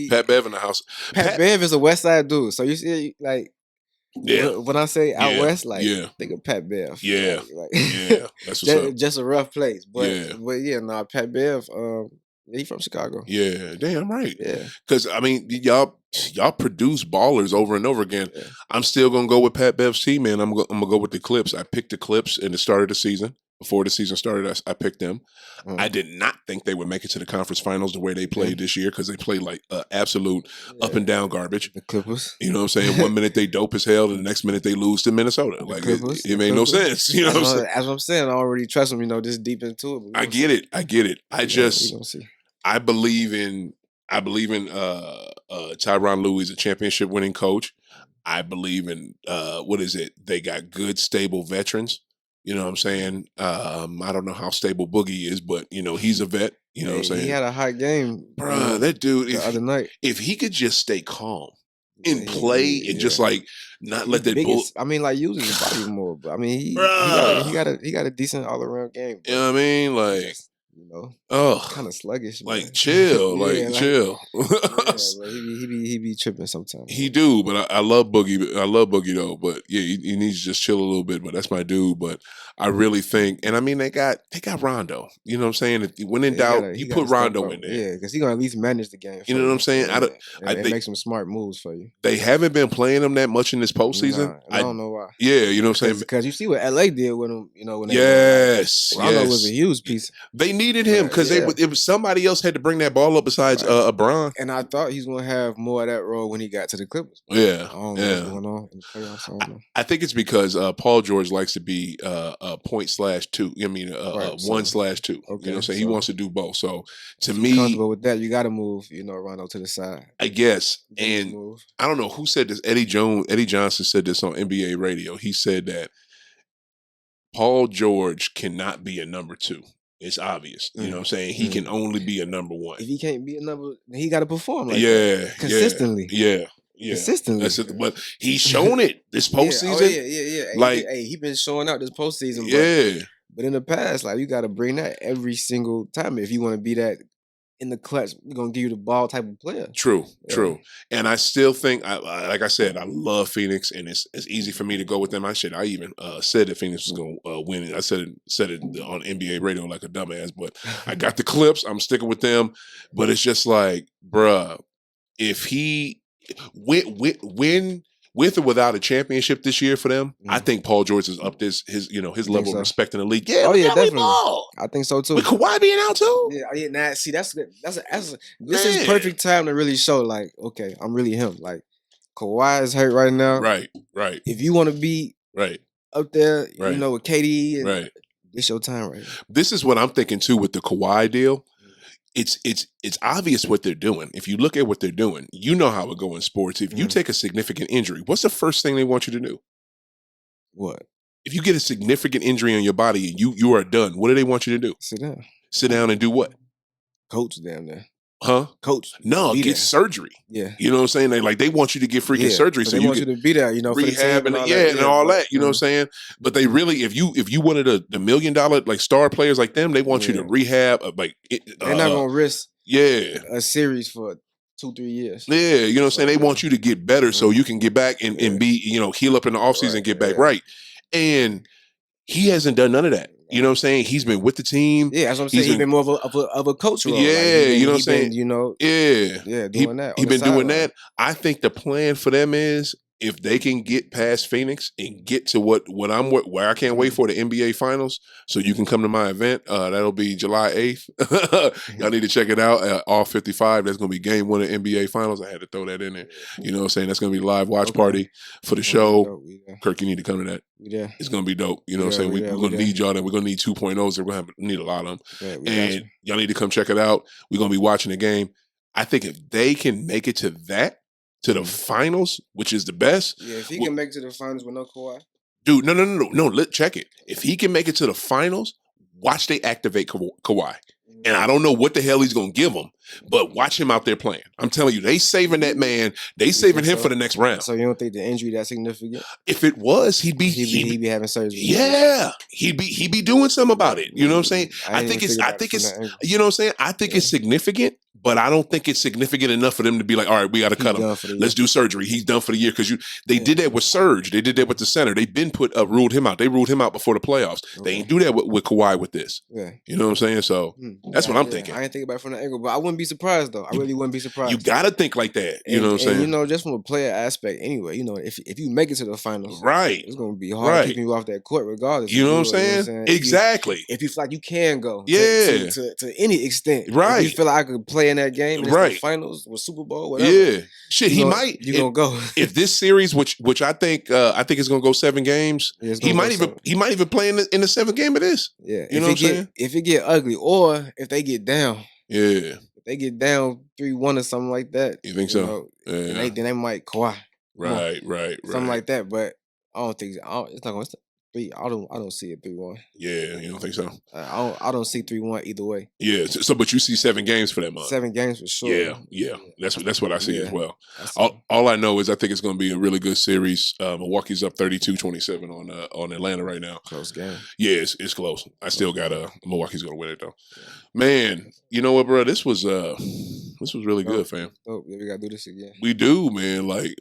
Speaker 1: Pat Bev in the house.
Speaker 2: Pat Bev is a west side dude. So you see, like,
Speaker 1: Yeah.
Speaker 2: When I say out
Speaker 1: Yeah.
Speaker 2: west, like
Speaker 1: Yeah.
Speaker 2: think of Pat Bev.
Speaker 1: Yeah.
Speaker 2: Like,
Speaker 1: Yeah. That's what's up.
Speaker 2: just a rough place. But
Speaker 1: Yeah.
Speaker 2: nah, Pat Bev, he from Chicago.
Speaker 1: Yeah, damn right.
Speaker 2: Yeah.
Speaker 1: Because I mean, y'all produce ballers over and over again.
Speaker 2: Yeah.
Speaker 1: I'm still gonna go with Pat Bev's team, man. I'm gonna go with the Clips. I picked the Clips in the start of the season. Before the season started, I picked them. I did not think they would make it to the conference finals the way they played this year because they played like absolute up and down garbage.
Speaker 2: The Clippers.
Speaker 1: You know what I'm saying? 1 minute they dope as hell, and the next minute they lose to Minnesota. Like
Speaker 2: Clippers,
Speaker 1: it made no sense. You know what I'm saying?
Speaker 2: As I'm saying, I don't really trust them, this deep into it.
Speaker 1: I get it. I just
Speaker 2: we gonna see.
Speaker 1: I believe in Tyronn Lue is a championship winning coach. I believe in what is it? They got good, stable veterans. You know what I'm saying? I don't know how stable Boogie is, but he's a vet. You know what I'm saying?
Speaker 2: He had a hot game,
Speaker 1: Bruh, that dude.
Speaker 2: the other night.
Speaker 1: If he could just stay calm and play and just like not let that bull.
Speaker 2: I mean, like using his body more. But I mean, he got a decent all around game.
Speaker 1: You know what I mean? Like.
Speaker 2: Kind of sluggish.
Speaker 1: Like
Speaker 2: man.
Speaker 1: chill, chill.
Speaker 2: Yeah, he be tripping sometimes.
Speaker 1: He do, but I love Boogie. I love Boogie though. But yeah, he needs to just chill a little bit. But that's my dude. But I really think, and I mean, they got Rondo. You know what I'm saying? If, when in doubt, you put Rondo in there.
Speaker 2: Yeah, because he gonna at least manage the game.
Speaker 1: You know what I'm saying?
Speaker 2: I think make some smart moves for you.
Speaker 1: They haven't been playing him that much in this postseason.
Speaker 2: I don't know why.
Speaker 1: Yeah, you know what I'm saying?
Speaker 2: Because you see what LA did with him. When
Speaker 1: Rondo
Speaker 2: was a huge piece.
Speaker 1: They needed him because it was somebody else had to bring that ball up besides Bron.
Speaker 2: And I thought he's gonna have more of that role when he got to the Clippers.
Speaker 1: Yeah,
Speaker 2: I don't know what's going on in the playoffs.
Speaker 1: I think it's because Paul George likes to be a point/2. I mean, 1/2. You know what I'm saying? He wants to do both. So to me,
Speaker 2: comfortable with that, you got to move, Rondo to the side.
Speaker 1: I guess. And I don't know who said this. Eddie Johnson said this on NBA radio. He said that Paul George cannot be a number 2. It's obvious. You know what I'm saying? He can only be a number 1.
Speaker 2: If he can't be a number, he got to perform
Speaker 1: consistently. Yeah.
Speaker 2: Consistently.
Speaker 1: But he's shown it this postseason.
Speaker 2: Yeah.
Speaker 1: Like,
Speaker 2: he been showing out this postseason.
Speaker 1: Yeah.
Speaker 2: But in the past, like, you got to bring that every single time if you want to be that in the clutch. We're gonna give you the ball type of player. True.
Speaker 1: And I still think, like I said, I love Phoenix, and it's easy for me to go with them. I even said that Phoenix was gonna win. I said it on NBA radio like a dumbass, but I got the Clips. I'm sticking with them. But it's just like, bruh, if he with or without a championship this year for them, I think Paul George is up his level of respect in the league. Yeah,
Speaker 2: definitely. I think so too.
Speaker 1: With Kawhi being out too.
Speaker 2: Yeah. Now, see, this is perfect time to really show, like, okay, I'm really him. Like, Kawhi is hurt right now.
Speaker 1: Right.
Speaker 2: If you want to be up there, with KD, it's your time right now.
Speaker 1: This is what I'm thinking too with the Kawhi deal. It's obvious what they're doing. If you look at what they're doing, you know how it goes in sports. If you take a significant injury, what's the first thing they want you to do?
Speaker 2: What?
Speaker 1: If you get a significant injury on your body and you are done, what do they want you to do?
Speaker 2: Sit down.
Speaker 1: Sit down and do what?
Speaker 2: Coach down there.
Speaker 1: Huh?
Speaker 2: Coach.
Speaker 1: No, get surgery.
Speaker 2: Yeah.
Speaker 1: You know what I'm saying? They want you to get freaking surgery. So
Speaker 2: they want you to be there,
Speaker 1: rehab and all that. You know what I'm saying? But they really, if you wanted the $1 million like star players like them, they want you to rehab.
Speaker 2: They're not gonna risk a series for 2-3 years.
Speaker 1: Yeah, you know what I'm saying? They want you to get better so you can get back and be, heal up in the offseason and get back right. And he hasn't done none of that. You know what I'm saying? He's been with the team.
Speaker 2: Yeah, that's what I'm saying. He's been more of a coach role.
Speaker 1: Yeah, you know what I'm saying?
Speaker 2: Doing that.
Speaker 1: He's been doing that. I think the plan for them is if they can get past Phoenix and get to where I can't wait for the NBA Finals, so you can come to my event. That'll be July 8th. Y'all need to check it out at All 55. That's going to be game 1 of NBA Finals. I had to throw that in there. You know what I'm saying? That's going to be a live watch party for the show. Kirk, you need to come to that.
Speaker 2: Yeah.
Speaker 1: It's going to be dope. You know what I'm saying? We're going to need y'all there. We're going to need 2.0s. We're going to need a lot of them. And y'all need to come check it out. We're going to be watching the game. I think if they can make it to that, to the finals, which is the best.
Speaker 2: Yeah, if he can make it to the finals with no Kawhi.
Speaker 1: Dude, no, check it. If he can make it to the finals, watch they activate Kawhi. And I don't know what the hell he's going to give him, but watch him out there playing. I'm telling you, they saving that man. They saving him for the next round.
Speaker 2: So you don't think the injury that significant?
Speaker 1: If it was, he'd be
Speaker 2: having surgery.
Speaker 1: Yeah, he'd be doing something about it. You know what I'm saying? I think it's you know what I'm saying? I think it's significant, but I don't think it's significant enough for them to be like, all right, we got to cut him. Let's do surgery. He's done for the year. Because they did that with Serge. They did that with the center. They've been ruled him out. They ruled him out before the playoffs. They ain't do that with Kawhi with this.
Speaker 2: Yeah.
Speaker 1: You know what I'm saying? So that's what I'm thinking.
Speaker 2: I ain't think about it from that angle, but I wouldn't be surprised though. I really wouldn't be surprised.
Speaker 1: You got to think like that. You know what I'm saying?
Speaker 2: You know, just from a player aspect anyway, you know, if you make it to the finals,
Speaker 1: right,
Speaker 2: it's going to be hard keeping you off that court regardless.
Speaker 1: You know what I'm saying? Exactly.
Speaker 2: If you feel like you can go to any extent.
Speaker 1: Right.
Speaker 2: If you feel like I could play in that game, in the finals or Super Bowl, whatever.
Speaker 1: Yeah. Shit, he might.
Speaker 2: You gonna go.
Speaker 1: If this series, which I think it's gonna go 7 games, he might even play in the 7th game of this.
Speaker 2: Yeah.
Speaker 1: You know what I'm saying?
Speaker 2: If it get ugly or if they get down.
Speaker 1: Yeah.
Speaker 2: If they get down 3-1 or something like that.
Speaker 1: You think so?
Speaker 2: Know, then they might Kawhi.
Speaker 1: Right.
Speaker 2: Something like that, but I don't think it's not gonna 3. I don't see it 3-1.
Speaker 1: Yeah, you don't think so?
Speaker 2: I don't see 3-1 either way.
Speaker 1: Yeah, so but you see 7 games for that month.
Speaker 2: 7 games for sure.
Speaker 1: Yeah. That's what I see as well. All I know is I think it's going to be a really good series. Milwaukee's up 32-27 on Atlanta right now.
Speaker 2: Close game.
Speaker 1: Yeah, it's close. I still got Milwaukee's going to win it though. Yeah. Man, you know what, bro? This was really good, fam.
Speaker 2: Oh, yeah, we got to do this again.
Speaker 1: We do, man. Like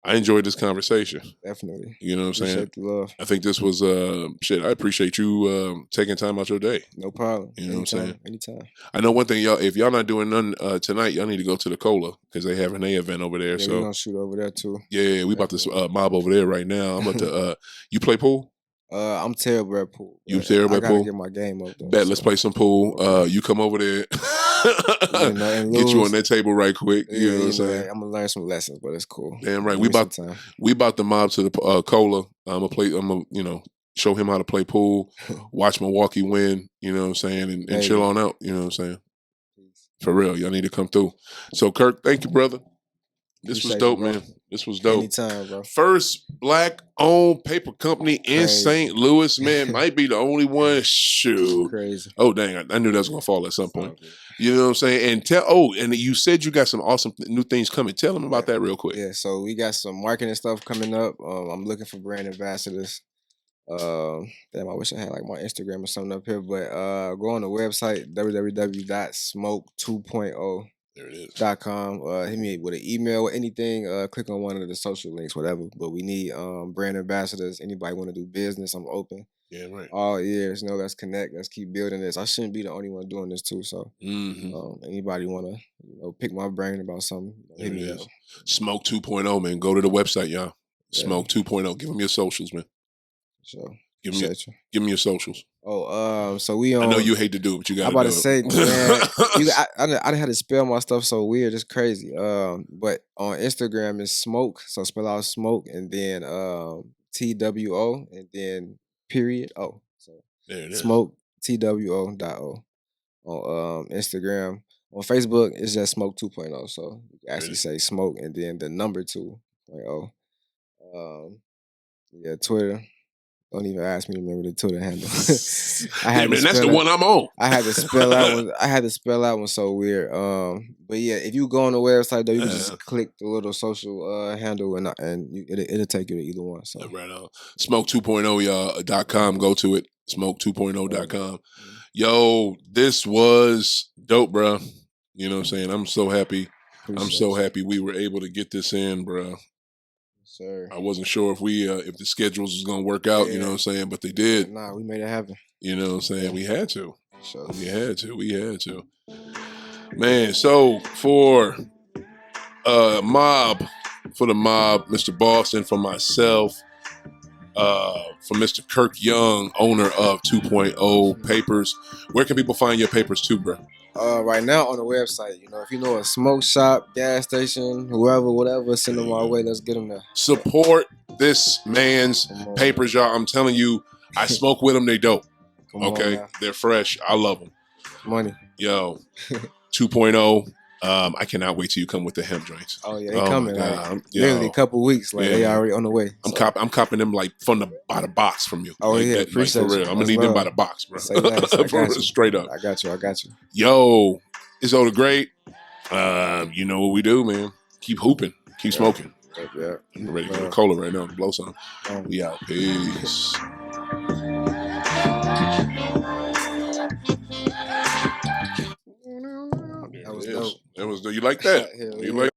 Speaker 1: I enjoyed this conversation.
Speaker 2: Definitely.
Speaker 1: You know what I'm saying?
Speaker 2: Appreciate the love.
Speaker 1: I think this was shit. I appreciate you taking time out your day.
Speaker 2: No problem.
Speaker 1: You know what I'm saying?
Speaker 2: Anytime.
Speaker 1: I know one thing, y'all. If y'all not doing none tonight, y'all need to go to the Cola because they having an event over there.
Speaker 2: Yeah,
Speaker 1: so
Speaker 2: we're gonna shoot over there too.
Speaker 1: Yeah, we about to mob over there right now. I'm about to. You play pool?
Speaker 2: I'm terrible at pool.
Speaker 1: You terrible at pool?
Speaker 2: I gotta get my game up though.
Speaker 1: Bet, let's play some pool. You come over there. Get you on that table right quick. You know what I'm saying?
Speaker 2: I'm gonna learn some lessons, but it's cool.
Speaker 1: Damn right. We about the mob to the Cola. I'm gonna show him how to play pool, watch Milwaukee win, you know what I'm saying, and chill on out, you know what I'm saying? For real, y'all need to come through. So Kirk, thank you, brother. This was dope, man. This was dope.
Speaker 2: Anytime, bro.
Speaker 1: First black-owned paper company in St. Louis, man. Might be the only one. Shoot.
Speaker 2: Crazy.
Speaker 1: Oh, dang. I knew that was going to fall at some point. You know what I'm saying? And and you said you got some awesome new things coming. Tell them about that real quick.
Speaker 2: Yeah, so we got some marketing stuff coming up. I'm looking for brand ambassadors. Damn, I wish I had like my Instagram or something up here, but go on the website, www.smoke2.0.
Speaker 1: There it is.
Speaker 2: .com. Hit me with an email or anything. Click on one of the social links, whatever. But we need brand ambassadors. Anybody want to do business, I'm open.
Speaker 1: Yeah, right.
Speaker 2: All ears. Let's connect. Let's keep building this. I shouldn't be the only one doing this too. So anybody want to pick my brain about something, hit me up.
Speaker 1: Smoke 2.0, man. Go to the website, y'all. Smoke 2.0. Give them your socials, man.
Speaker 2: Sure.
Speaker 1: Give me your socials.
Speaker 2: So we on.
Speaker 1: I know you hate to do it, but you got to.
Speaker 2: I'm about to say, man, I had to spell my stuff so weird, it's crazy. But on Instagram it's smoke, so spell out smoke and then TWO and then period O. So
Speaker 1: there it is.
Speaker 2: Smoke TWO.O on Instagram. On Facebook it's just smoke 2.0. So you can actually say smoke and then the number 2.0. Yeah, Twitter. Don't even ask me to remember the Twitter handle.
Speaker 1: That's the one I'm on.
Speaker 2: I had to spell out one. I had to spell out one so weird. But yeah, if you go on the website though, you can just click the little social handle and it'll take you to either one. So
Speaker 1: right on. Smoke2.0 y'all.com. Go to it. Smoke2.0.com. Yo, this was dope, bro. You know what I'm saying? I'm so happy. I'm so happy we were able to get this in, bro.
Speaker 2: Sir.
Speaker 1: I wasn't sure if the schedules was gonna work out, you know what I'm saying, but they did.
Speaker 2: Nah, we made it happen.
Speaker 1: You know what I'm saying? We had to.
Speaker 2: Sure.
Speaker 1: We had to. Man, so for the mob, Mr. Boston, for myself, for Mr. Kirk Young, owner of 2.0 Papers, where can people find your papers too, bro?
Speaker 2: Right now on the website, if you know a smoke shop, gas station, whoever, whatever, send them our way. Let's get them there.
Speaker 1: Support this man's papers, y'all. I'm telling you, I smoke with them. They dope. Okay, they're fresh. I love them.
Speaker 2: Money.
Speaker 1: Yo, 2.0. I cannot wait till you come with the hemp joints.
Speaker 2: Oh yeah, they coming. Literally a couple weeks. They already on the way.
Speaker 1: So. I'm copping them like by the box from you.
Speaker 2: Oh yeah,
Speaker 1: appreciate for real. I'm gonna need them by the box, bro. Straight up.
Speaker 2: I got you.
Speaker 1: Yo, it's Oda Great. You know what we do, man. Keep hooping. Keep smoking.
Speaker 2: Yeah.
Speaker 1: I'm ready for the cola right now to blow some. We out. Peace.
Speaker 2: was
Speaker 1: Yes.
Speaker 2: dope.
Speaker 1: That was. You like that?
Speaker 2: Hell
Speaker 1: You
Speaker 2: yeah.